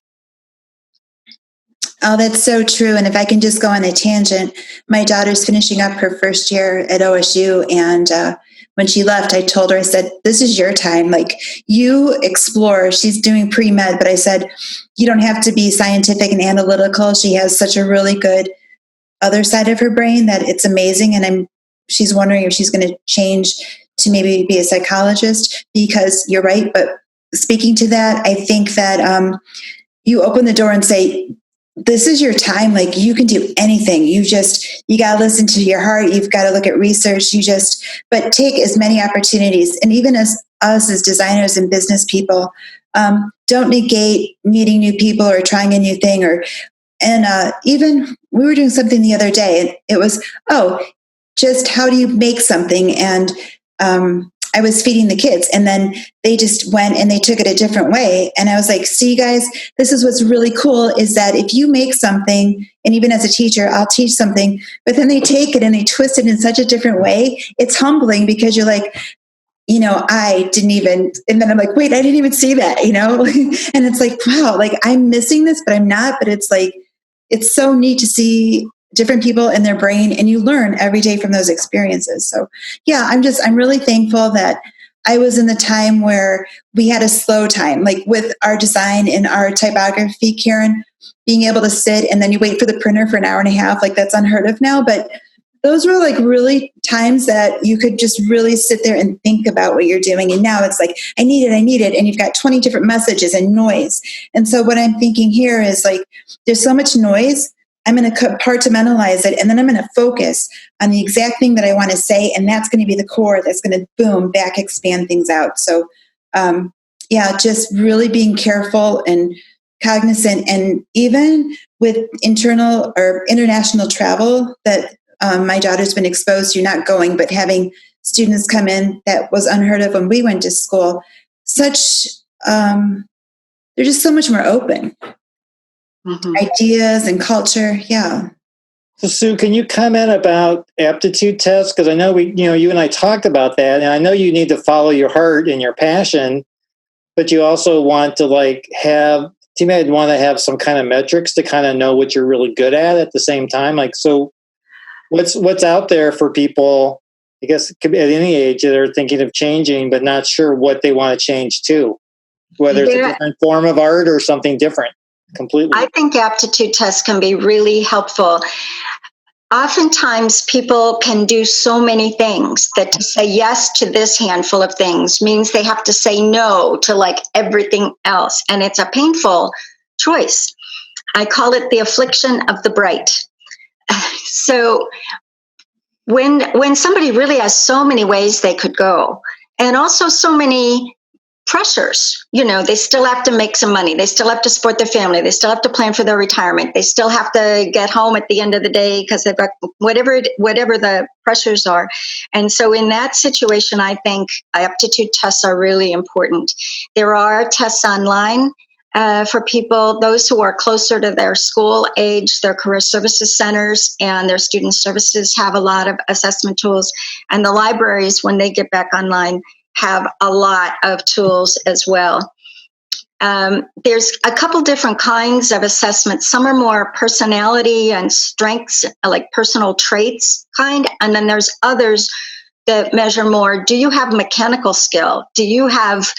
Oh, that's so true. And if I can just go on a tangent, my daughter's finishing up her first year at OSU. And when she left, I told her, I said, this is your time. Like, you explore. She's doing pre-med, but I said, you don't have to be scientific and analytical. She has such a really good other side of her brain that it's amazing. And she's wondering if she's going to change to maybe be a psychologist, because you're right. But speaking to that, I think that you open the door and say, this is your time. Like, you can do anything. You got to listen to your heart. You've got to look at research. But take as many opportunities. And even as us as designers and business people, don't negate meeting new people or trying a new thing. Even we were doing something the other day, and it was, just how do you make something? And I was feeding the kids, and then they just went and they took it a different way. And I was like, see, guys, this is what's really cool, is that if you make something, and even as a teacher, I'll teach something, but then they take it and they twist it in such a different way. It's humbling, because you're like, I didn't even, and then I'm like, wait, I didn't even see that, and it's like, wow, like, I'm missing this, but I'm not. But it's like, it's so neat to see different people in their brain, and you learn every day from those experiences. So yeah, I'm really thankful that I was in the time where we had a slow time, like with our design and our typography, Karen, being able to sit and then you wait for the printer for an hour and a half, like that's unheard of now. But those were like really times that you could just really sit there and think about what you're doing. And now it's like, I need it. And you've got 20 different messages and noise. And so what I'm thinking here is like, there's so much noise. I'm going to compartmentalize it, and then I'm going to focus on the exact thing that I want to say, and that's going to be the core that's going to boom back, expand things out. So, just really being careful and cognizant, and even with internal or international travel that my daughter's been exposed to, not going, but having students come in, that was unheard of when we went to school. They're just so much more open. Mm-hmm. Ideas and culture. Yeah. So Sue, can you comment about aptitude tests? Because I know you and I talked about that, and I know you need to follow your heart and your passion, but you also want to you might want to have some kind of metrics to kind of know what you're really good at the same time. Like, so what's out there for people, I guess it could be at any age, that are thinking of changing, but not sure what they want to change to, whether it's a different form of art or something different. Completely. I think aptitude tests can be really helpful. Oftentimes people can do so many things that to say yes to this handful of things means they have to say no to like everything else. And it's a painful choice. I call it the affliction of the bright. So when somebody really has so many ways they could go, and also so many pressures, they still have to make some money. They still have to support their family. They still have to plan for their retirement. They still have to get home at the end of the day because they've got whatever the pressures are. And so in that situation, I think aptitude tests are really important. There are tests online for people, those who are closer to their school age. Their career services centers and their student services have a lot of assessment tools. And the libraries, when they get back online, have a lot of tools as well. There's a couple different kinds of assessments. Some are more personality and strengths, like personal traits kind. And then there's others that measure more, do you have mechanical skill? Do you have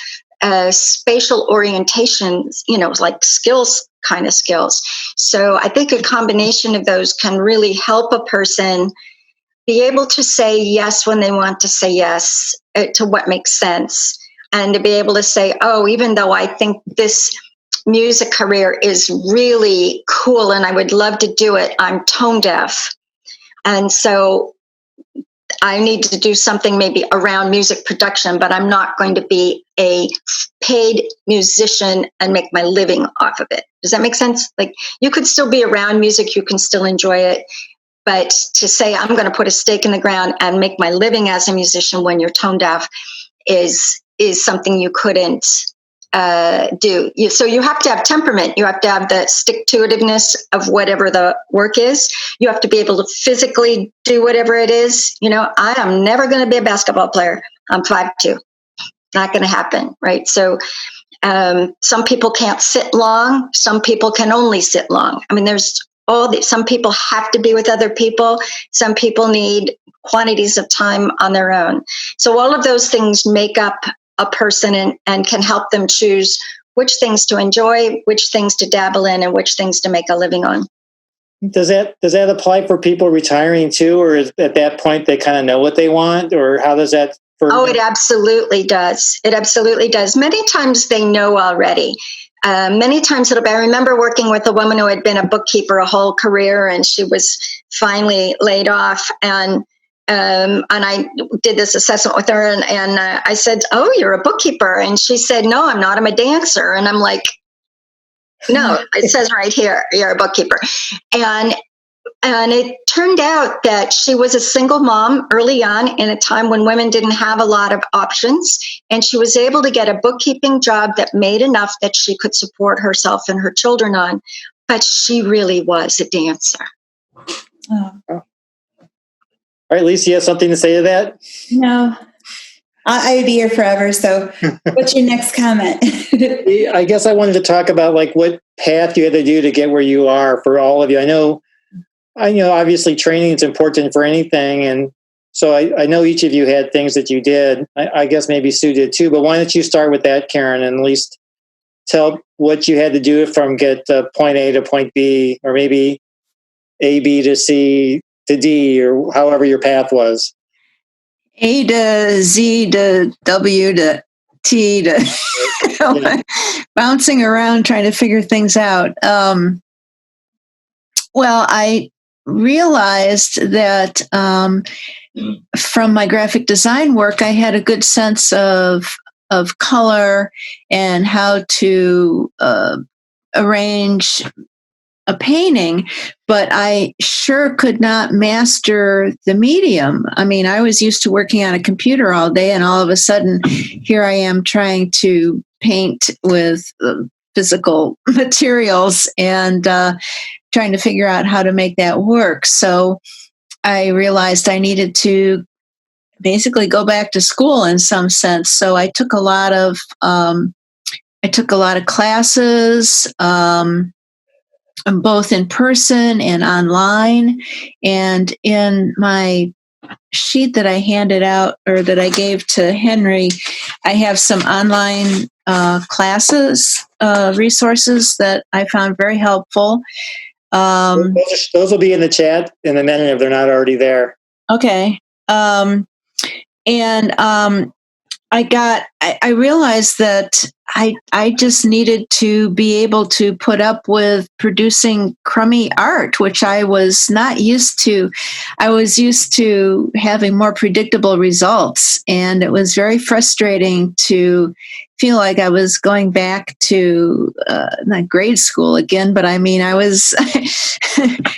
spatial orientations, like skills, kind of skills. So I think a combination of those can really help a person be able to say yes when they want to say yes to what makes sense, and to be able to say, oh, even though I think this music career is really cool and I would love to do it, I'm tone deaf. And so I need to do something maybe around music production, but I'm not going to be a paid musician and make my living off of it. Does that make sense? Like, you could still be around music, you can still enjoy it, But to say I'm going to put a stake in the ground and make my living as a musician when you're tone deaf is something you couldn't do. So you have to have temperament. You have to have the stick-to-itiveness of whatever the work is. You have to be able to physically do whatever it is. I am never going to be a basketball player. I'm 5'2". Not going to happen, right? So some people can't sit long. Some people can only sit long. I mean, there's some people have to be with other people. Some people need quantities of time on their own. So all of those things make up a person and can help them choose which things to enjoy, which things to dabble in, and which things to make a living on. Does that apply for people retiring too, or is at that point they kind of know what they want, or how does that? It absolutely does. It absolutely does. Many times they know already. Many times I remember working with a woman who had been a bookkeeper a whole career, and she was finally laid off. And I did this assessment with her, and I said, "Oh, you're a bookkeeper?" And she said, "No, I'm not. I'm a dancer." And I'm like, "No, it says right here, you're a bookkeeper." And it turned out that she was a single mom early on in a time when women didn't have a lot of options. And she was able to get a bookkeeping job that made enough that she could support herself and her children on. But she really was a dancer. Oh. All right, Lisa, you have something to say to that? No, I would be here forever. So what's your next comment? I guess I wanted to talk about like what path you had to do to get where you are for all of you. I know obviously training is important for anything. And so I know each of you had things that you did. I guess maybe Sue did too, but why don't you start with that, Karen, and at least tell what you had to do from get point A to point B, or maybe A, B to C to D, or however your path was. A to Z to W to T to bouncing around trying to figure things out. Well, I realized that from my graphic design work, I had a good sense of color and how to arrange a painting, but I sure could not master the medium. I mean, I was used to working on a computer all day, and all of a sudden, here I am trying to paint with physical materials and trying to figure out how to make that work. So I realized I needed to basically go back to school in some sense. So I took a lot of classes, both in person and online. And in my sheet that I handed out, or that I gave to Henry, I have some online classes, resources that I found very helpful. Those will be in the chat in a minute if they're not already there. Okay. I realized that I just needed to be able to put up with producing crummy art, which I was not used to. I was used to having more predictable results, and it was very frustrating to feel like I was going back to not grade school again, but I mean, I was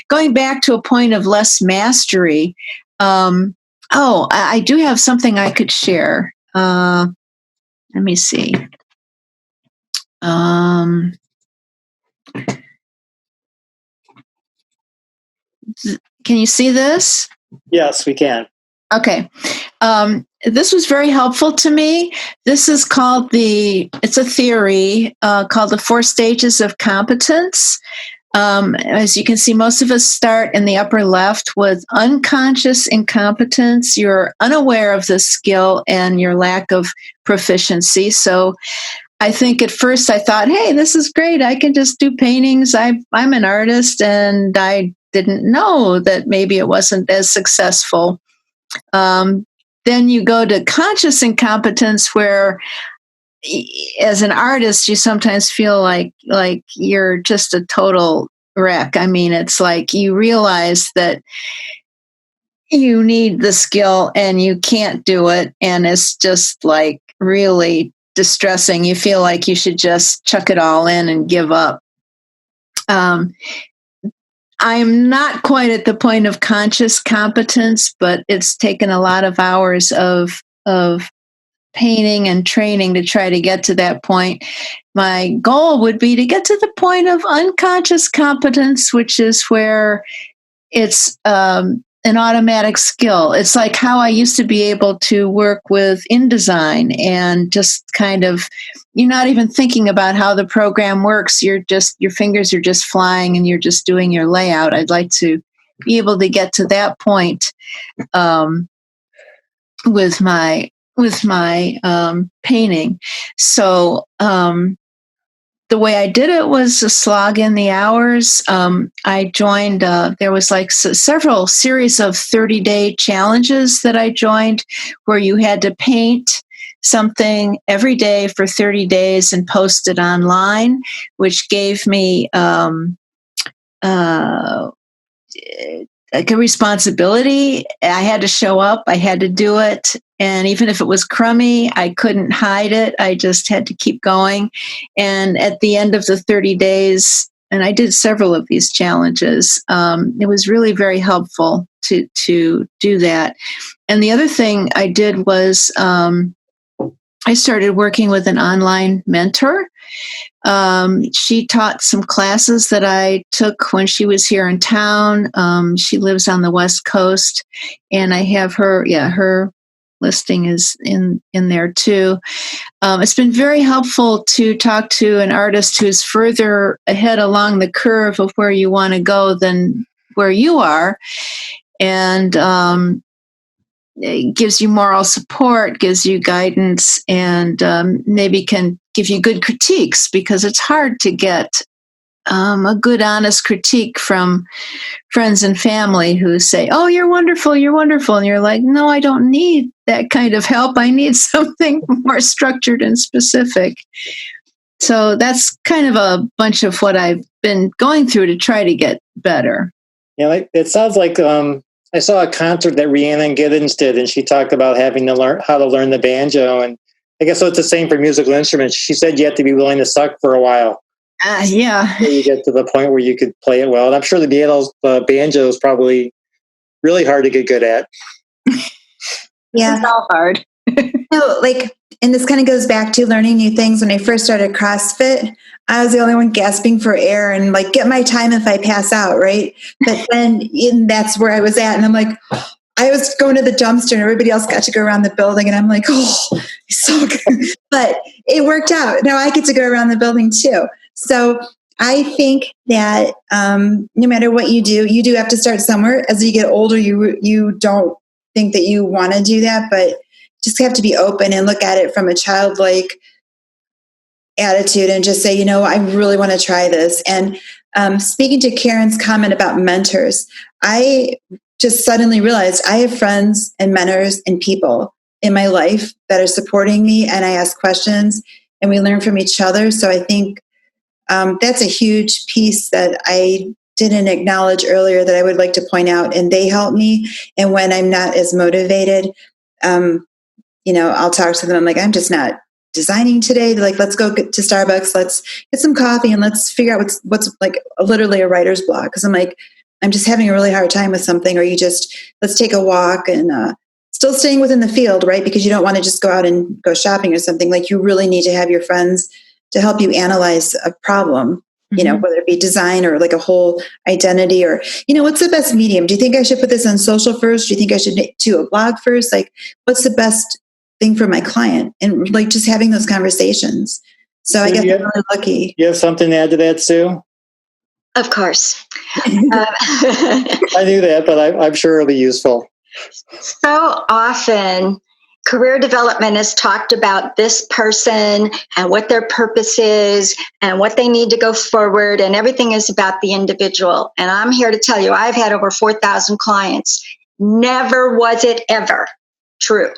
going back to a point of less mastery. I do have something I could share. Let me see. Can you see this? Yes, we can. Okay. This was very helpful to me. This is called it's a theory called the 4 stages of competence. As you can see, most of us start in the upper left with unconscious incompetence. You're unaware of the skill and your lack of proficiency. So I think at first I thought, hey, this is great. I can just do paintings. I'm an artist, and I didn't know that maybe it wasn't as successful. Then you go to conscious incompetence, where as an artist, you sometimes feel like you're just a total wreck. I mean, it's like you realize that you need the skill and you can't do it. And it's just like really distressing. You feel like you should just chuck it all in and give up. I'm not quite at the point of conscious competence, but it's taken a lot of hours of painting and training to try to get to that point. My goal would be to get to the point of unconscious competence, which is where it's an automatic skill. It's like how I used to be able to work with InDesign and just kind of, you're not even thinking about how the program works. Your fingers are just flying and you're just doing your layout. I'd like to be able to get to that point with my painting. So the way I did it was to slog in the hours. I joined, there was like several series of 30-day challenges that I joined where you had to paint something every day for 30 days and post it online, which gave me like a responsibility. I had to show up. I had to do it. And even if it was crummy, I couldn't hide it. I just had to keep going. And at the end of the 30 days, and I did several of these challenges, it was really very helpful to do that. And the other thing I did was I started working with an online mentor. She taught some classes that I took when she was here in town. She lives on the West Coast, and I have her listing is in there too. It's been very helpful to talk to an artist who's further ahead along the curve of where you want to go than where you are. And it gives you moral support, gives you guidance, and maybe can give you good critiques, because it's hard to get a good, honest critique from friends and family who say, "Oh, you're wonderful, you're wonderful." And you're like, "No, I don't need that kind of help. I need something more structured and specific." So that's kind of a bunch of what I've been going through to try to get better. Yeah, it sounds like I saw a concert that Rhiannon Giddens did, and she talked about having to learn how to learn the banjo. And I guess it's the same for musical instruments. She said you have to be willing to suck for a while. Yeah. You get to the point where you could play it well. And I'm sure the banjo is probably really hard to get good at. Yeah. It's all hard. No, and this kind of goes back to learning new things. When I first started CrossFit, I was the only one gasping for air and get my time if I pass out, right? But then that's where I was at. And I'm like, I was going to the dumpster and everybody else got to go around the building. And I'm like, oh, it's so good. But it worked out. Now I get to go around the building too. So I think that no matter what you do have to start somewhere. As you get older, you don't think that you want to do that, but just have to be open and look at it from a childlike attitude and just say, I really want to try this. And speaking to Karen's comment about mentors, I just suddenly realized I have friends and mentors and people in my life that are supporting me, and I ask questions and we learn from each other. So I think that's a huge piece that I didn't acknowledge earlier that I would like to point out, and they help me. And when I'm not as motivated, I'll talk to them. I'm like, I'm just not designing today. They're like, let's go to Starbucks. Let's get some coffee and let's figure out what's like literally a writer's block. Cause I'm like, I'm just having a really hard time with something, or let's take a walk and, still staying within the field, right? Because you don't want to just go out and go shopping or something. Like, you really need to have your friends to help you analyze a problem, Mm-hmm. Whether it be design or like a whole identity, or, what's the best medium? Do you think I should put this on social first? Do you think I should do a blog first? Like, what's the best thing for my client? And just having those conversations. So I guess I'm really lucky. You have something to add to that, Sue? Of course. I knew that, but I'm sure it'll be useful. So often, career development is talked about this person and what their purpose is and what they need to go forward, and everything is about the individual. And I'm here to tell you, I've had over 4,000 clients. Never was it ever true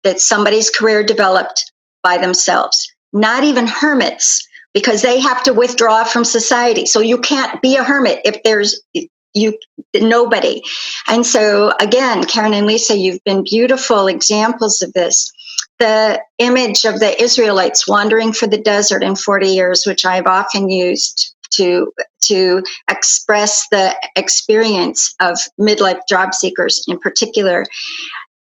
that somebody's career developed by themselves. Not even hermits, because they have to withdraw from society. So you can't be a hermit if there's nobody. And so again, Karen and Lisa, you've been beautiful examples of this. The image of the Israelites wandering for the desert in 40 years, which I've often used to express the experience of midlife job seekers in particular.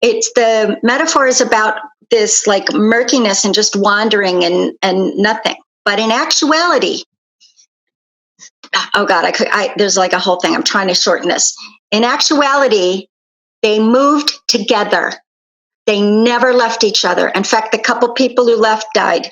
It's the metaphor is about this like murkiness and just wandering and nothing. But in actuality, oh God, there's like a whole thing. I'm trying to shorten this. In actuality, they moved together. They never left each other. In fact, the couple people who left died.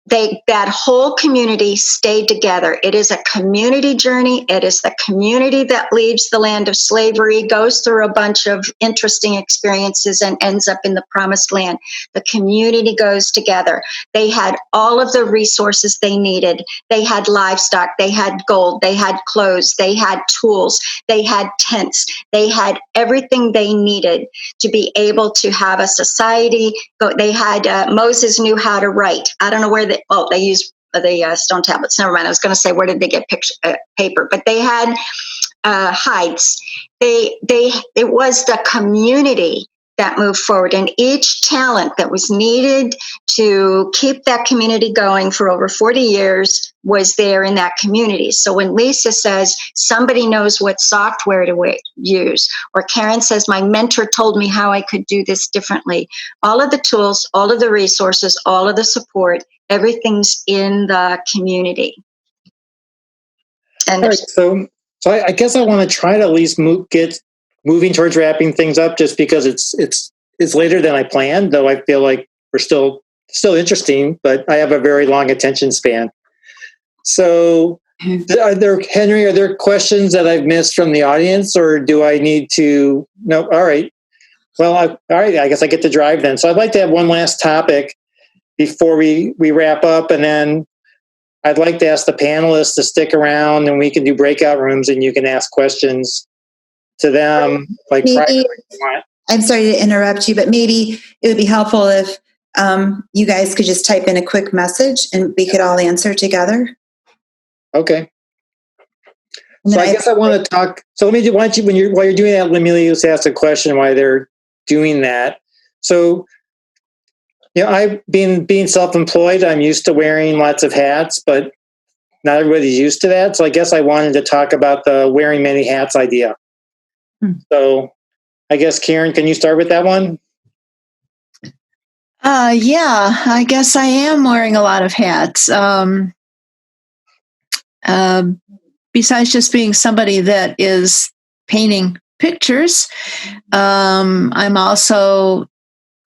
That whole community stayed together. It is a community journey. It is the community that leaves the land of slavery, goes through a bunch of interesting experiences, and ends up in the promised land. The community goes together. They had all of the resources they needed. They had livestock. They had gold. They had clothes. They had tools. They had tents. They had everything they needed to be able to have a society. They had, Moses knew how to write. I don't know where they used the stone tablets. Never mind. I was going to say, where did they get paper? But they had hides. It was the community that moved forward, and each talent that was needed to keep that community going for over 40 years was there in that community. So when Lisa says somebody knows what software to use, or Karen says my mentor told me how I could do this differently, all of the tools, all of the resources, all of the support, everything's in the community. And all right, so I guess I want to try to at least get moving towards wrapping things up, just because it's later than I planned, though I feel like we're still interesting, but I have a very long attention span. So are there questions that I've missed from the audience, or do I need to? No. All right. Well, all right. I guess I get to drive then. So I'd like to have one last topic before we wrap up, and then I'd like to ask the panelists to stick around, and we can do breakout rooms, and you can ask questions to them. Like, I'm sorry to interrupt you, but maybe it would be helpful if you guys could just type in a quick message, and we could all answer together. Okay. So I guess I want to talk. So let me do. While you're doing that, let me just ask a question while they're doing that. So, I've being self-employed. I'm used to wearing lots of hats, but not everybody's used to that. So I guess I wanted to talk about the wearing many hats idea. So I guess, Karen, can you start with that one? Yeah, I guess I am wearing a lot of hats. Besides just being somebody that is painting pictures, I'm also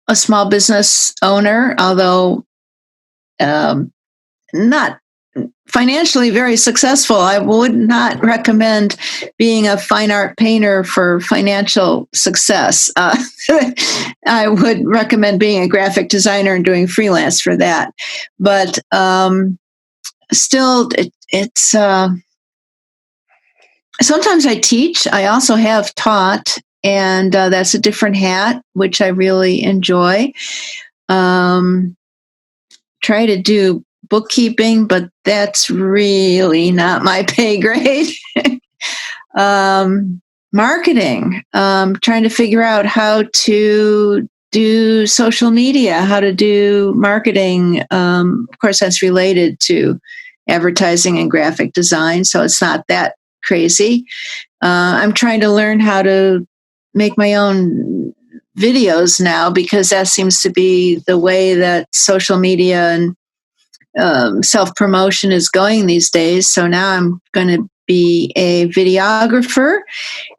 a small business owner, although not financially very successful. I would not recommend being a fine art painter for financial success. I would recommend being a graphic designer and doing freelance for that. But still, it's sometimes I teach. I also have taught, and that's a different hat, which I really enjoy. Try to do bookkeeping, but that's really not my pay grade. Marketing, trying to figure out how to do social media, how to do marketing. Of course, that's related to advertising and graphic design, so it's not that crazy. I'm trying to learn how to make my own videos now, because that seems to be the way that social media and self-promotion is going these days. So now I'm going to be a videographer,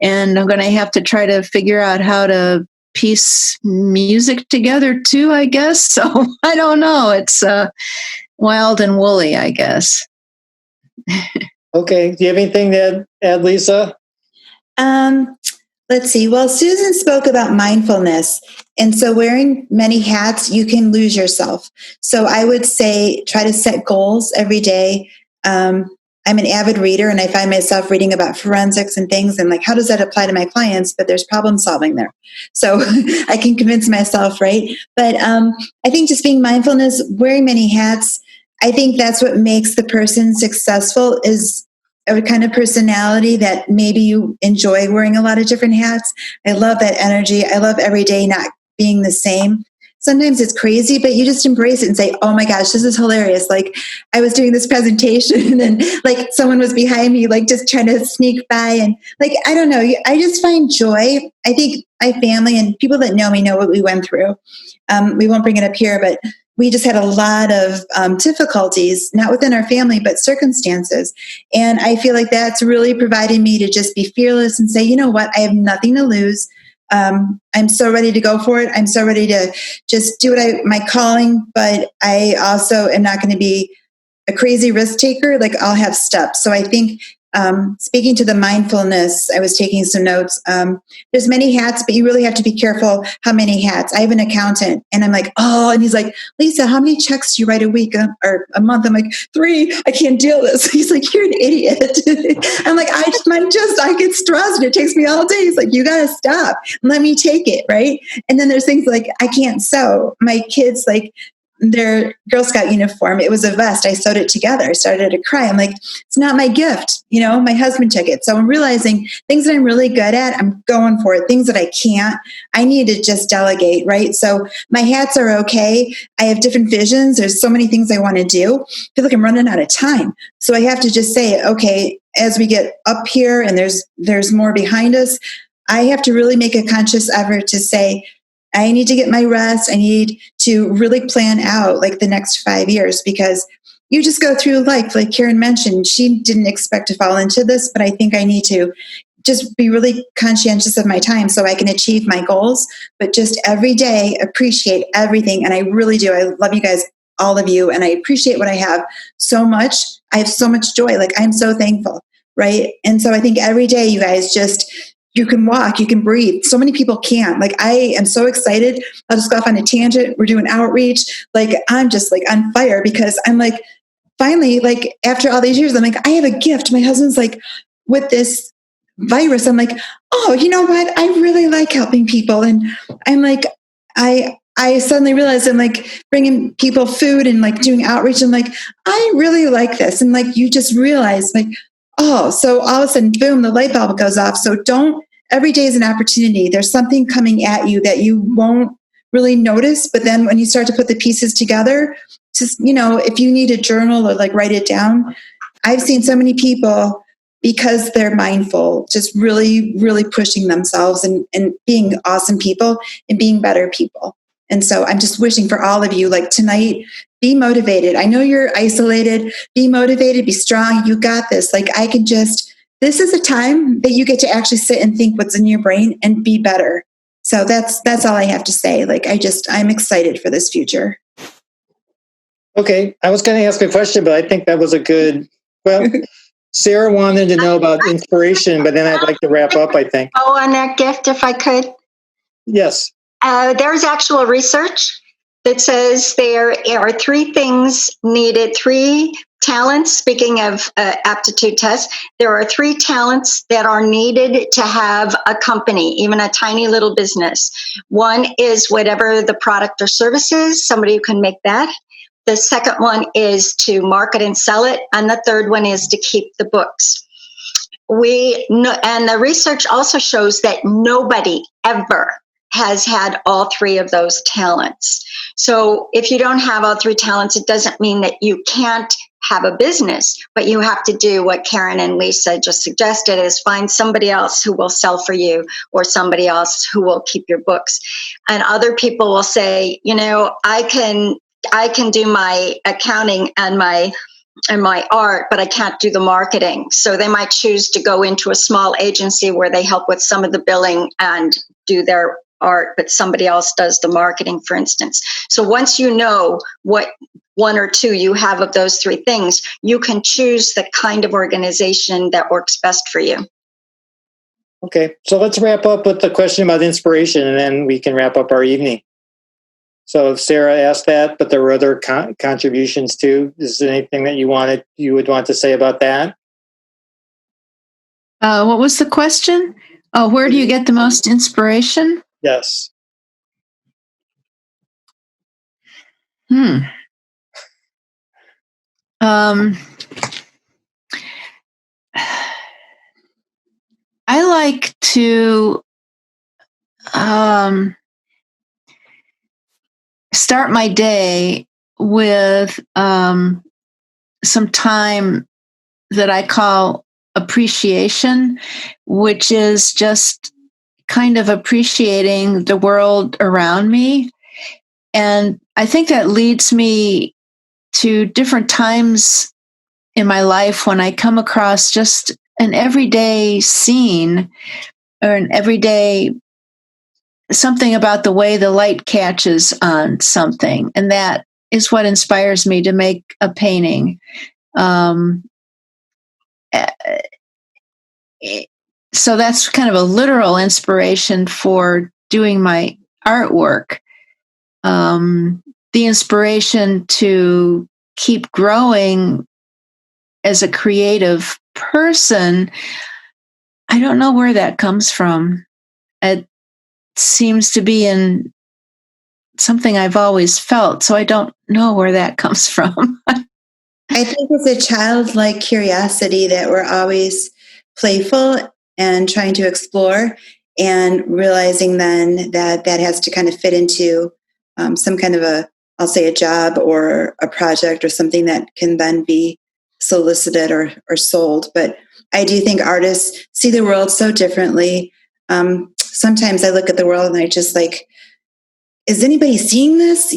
and I'm going to have to try to figure out how to piece music together too, I guess. So I don't know. It's wild and woolly, I guess. Okay. Do you have anything to add, Lisa? Let's see. Well, Susan spoke about mindfulness. And so wearing many hats, you can lose yourself. So I would say try to set goals every day. I'm an avid reader, and I find myself reading about forensics and things, and like, how does that apply to my clients? But there's problem solving there. So I can convince myself, right? But I think just being mindfulness, wearing many hats, I think that's what makes the person successful, is a kind of personality that maybe you enjoy wearing a lot of different hats. I love that energy. I love every day not being the same. sometimes it's crazy, but you just embrace it and say, oh my gosh, this is hilarious. Like I was doing this presentation and like someone was behind me, like just trying to sneak by. And like, I don't know, I just find joy. I think my family and people that know me know what we went through. We won't bring it up here, but we just had a lot of difficulties, not within our family, but circumstances. And I feel like that's really provided me to just be fearless and say, you know what, I have nothing to lose. I'm so ready to go for it. I'm so ready to just do my calling, but I also am not going to be a crazy risk taker. Like I'll have steps. So I think speaking to the mindfulness, I was taking some notes. There's many hats, but you really have to be careful how many hats. I have an accountant and I'm like, oh, and he's like, Lisa, how many checks do you write a week or a month? I'm like, 3, I can't deal this. He's like, you're an idiot. I'm like, I get stressed and it takes me all day. He's like, you got to stop. Let me take it. Right. And then there's things like I can't sew. My kids, like, their Girl Scout uniform, it was a vest. I sewed it together. I started to cry. I'm like, it's not my gift. You know, my husband took it. So I'm realizing things that I'm really good at, I'm going for it. Things that I can't, I need to just delegate, right? So my hats are okay. I have different visions. There's so many things I want to do. I feel like I'm running out of time. So I have to just say, okay, as we get up here and there's more behind us, I have to really make a conscious effort to say, I need to get my rest. I need to really plan out like the next 5 years because you just go through life. Like Karen mentioned, she didn't expect to fall into this, but I think I need to just be really conscientious of my time so I can achieve my goals. But just every day, appreciate everything. And I really do. I love you guys, all of you. And I appreciate what I have so much. I have so much joy. Like I'm so thankful. Right. And so I think every day you guys you can walk, you can breathe. So many people can't. Like, I am so excited. I'll just go off on a tangent. We're doing outreach. Like, I'm just like on fire because I'm like, finally, like after all these years, I'm like, I have a gift. My husband's like, with this virus, I'm like, oh, you know what? I really like helping people. And I'm like, I suddenly realized I'm like bringing people food and like doing outreach. I'm like, I really like this. And like, you just realize like, oh, so all of a sudden, boom, the light bulb goes off. So every day is an opportunity. There's something coming at you that you won't really notice. But then when you start to put the pieces together, just, you know, if you need a journal or like write it down, I've seen so many people because they're mindful, just really, really pushing themselves and being awesome people and being better people. And so I'm just wishing for all of you, like tonight, be motivated. I know you're isolated. Be motivated, be strong. You got this. Like this is a time that you get to actually sit and think what's in your brain and be better. So that's all I have to say. Like, I'm excited for this future. Okay. I was going to ask a question, but I think that was Sarah wanted to know about inspiration, but then I'd like to wrap up, I think. Oh, on that gift, if I could. Yes. There's actual research that says there are 3 things needed, 3 talents. Speaking of aptitude tests, there are 3 talents that are needed to have a company, even a tiny little business. One is whatever the product or service is, somebody who can make that. The second one is to market and sell it. And the third one is to keep the books. And the research also shows that nobody ever has had all 3 of those talents. So if you don't have all 3 talents, it doesn't mean that you can't have a business, but you have to do what Karen and Lisa just suggested, is find somebody else who will sell for you or somebody else who will keep your books. And other people will say, you know, I can do my accounting and my art, but I can't do the marketing. So they might choose to go into a small agency where they help with some of the billing and do their art, but somebody else does the marketing, for instance. So once you know what 1 or 2 you have of those 3 things, you can choose the kind of organization that works best for you. Okay. So let's wrap up with the question about inspiration, and then we can wrap up our evening. So Sarah asked that, but there were other contributions too. Is there anything that you would want to say about that? What was the question? Oh, where do you get the most inspiration? Yes. I like to start my day with some time that I call appreciation, which is just kind of appreciating the world around me. And I think that leads me to different times in my life when I come across just an everyday scene or an everyday something about the way the light catches on something. And that is what inspires me to make a painting. So that's kind of a literal inspiration for doing my artwork. The inspiration to keep growing as a creative person, I don't know where that comes from. It seems to be in something I've always felt, so I don't know where that comes from. I think it's a childlike curiosity that we're always playful and trying to explore, and realizing then that that has to kind of fit into some kind of I'll say a job or a project or something that can then be solicited or sold. But I do think artists see the world so differently. Sometimes I look at the world and I just like, is anybody seeing this?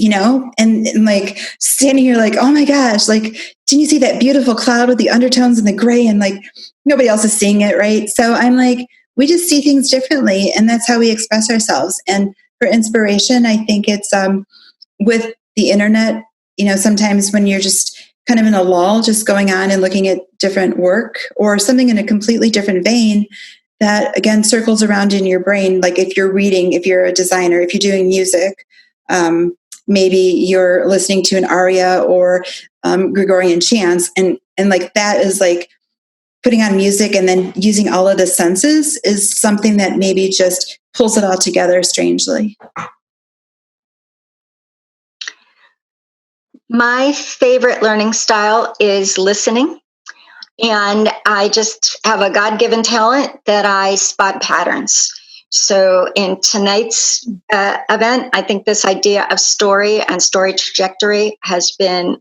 And like standing here like, oh my gosh, like, didn't you see that beautiful cloud with the undertones and the gray, and like nobody else is seeing it, right? So I'm like, we just see things differently, and that's how we express ourselves. And for inspiration, I think it's with the internet, sometimes when you're just kind of in a lull, just going on and looking at different work or something in a completely different vein, that again circles around in your brain. Like if you're reading, if you're a designer, if you're doing music, maybe you're listening to an aria or Gregorian chants, and like that is like putting on music and then using all of the senses is something that maybe just pulls it all together strangely. My favorite learning style is listening. And I just have a God-given talent that I spot patterns. So in tonight's event, I think this idea of story and story trajectory has been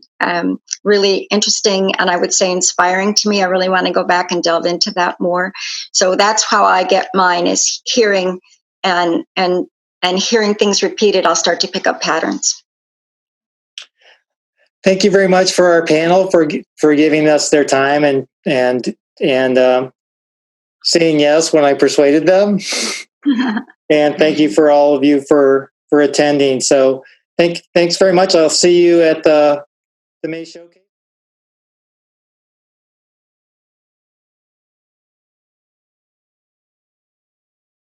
really interesting, and I would say inspiring to me. I really want to go back and delve into that more. So that's how I get mine, is hearing and hearing things repeated. I'll start to pick up patterns. Thank you very much for our panel for giving us their time and saying yes when I persuaded them. And thank you for all of you for attending. So thanks very much. I'll see you at the May Showcase.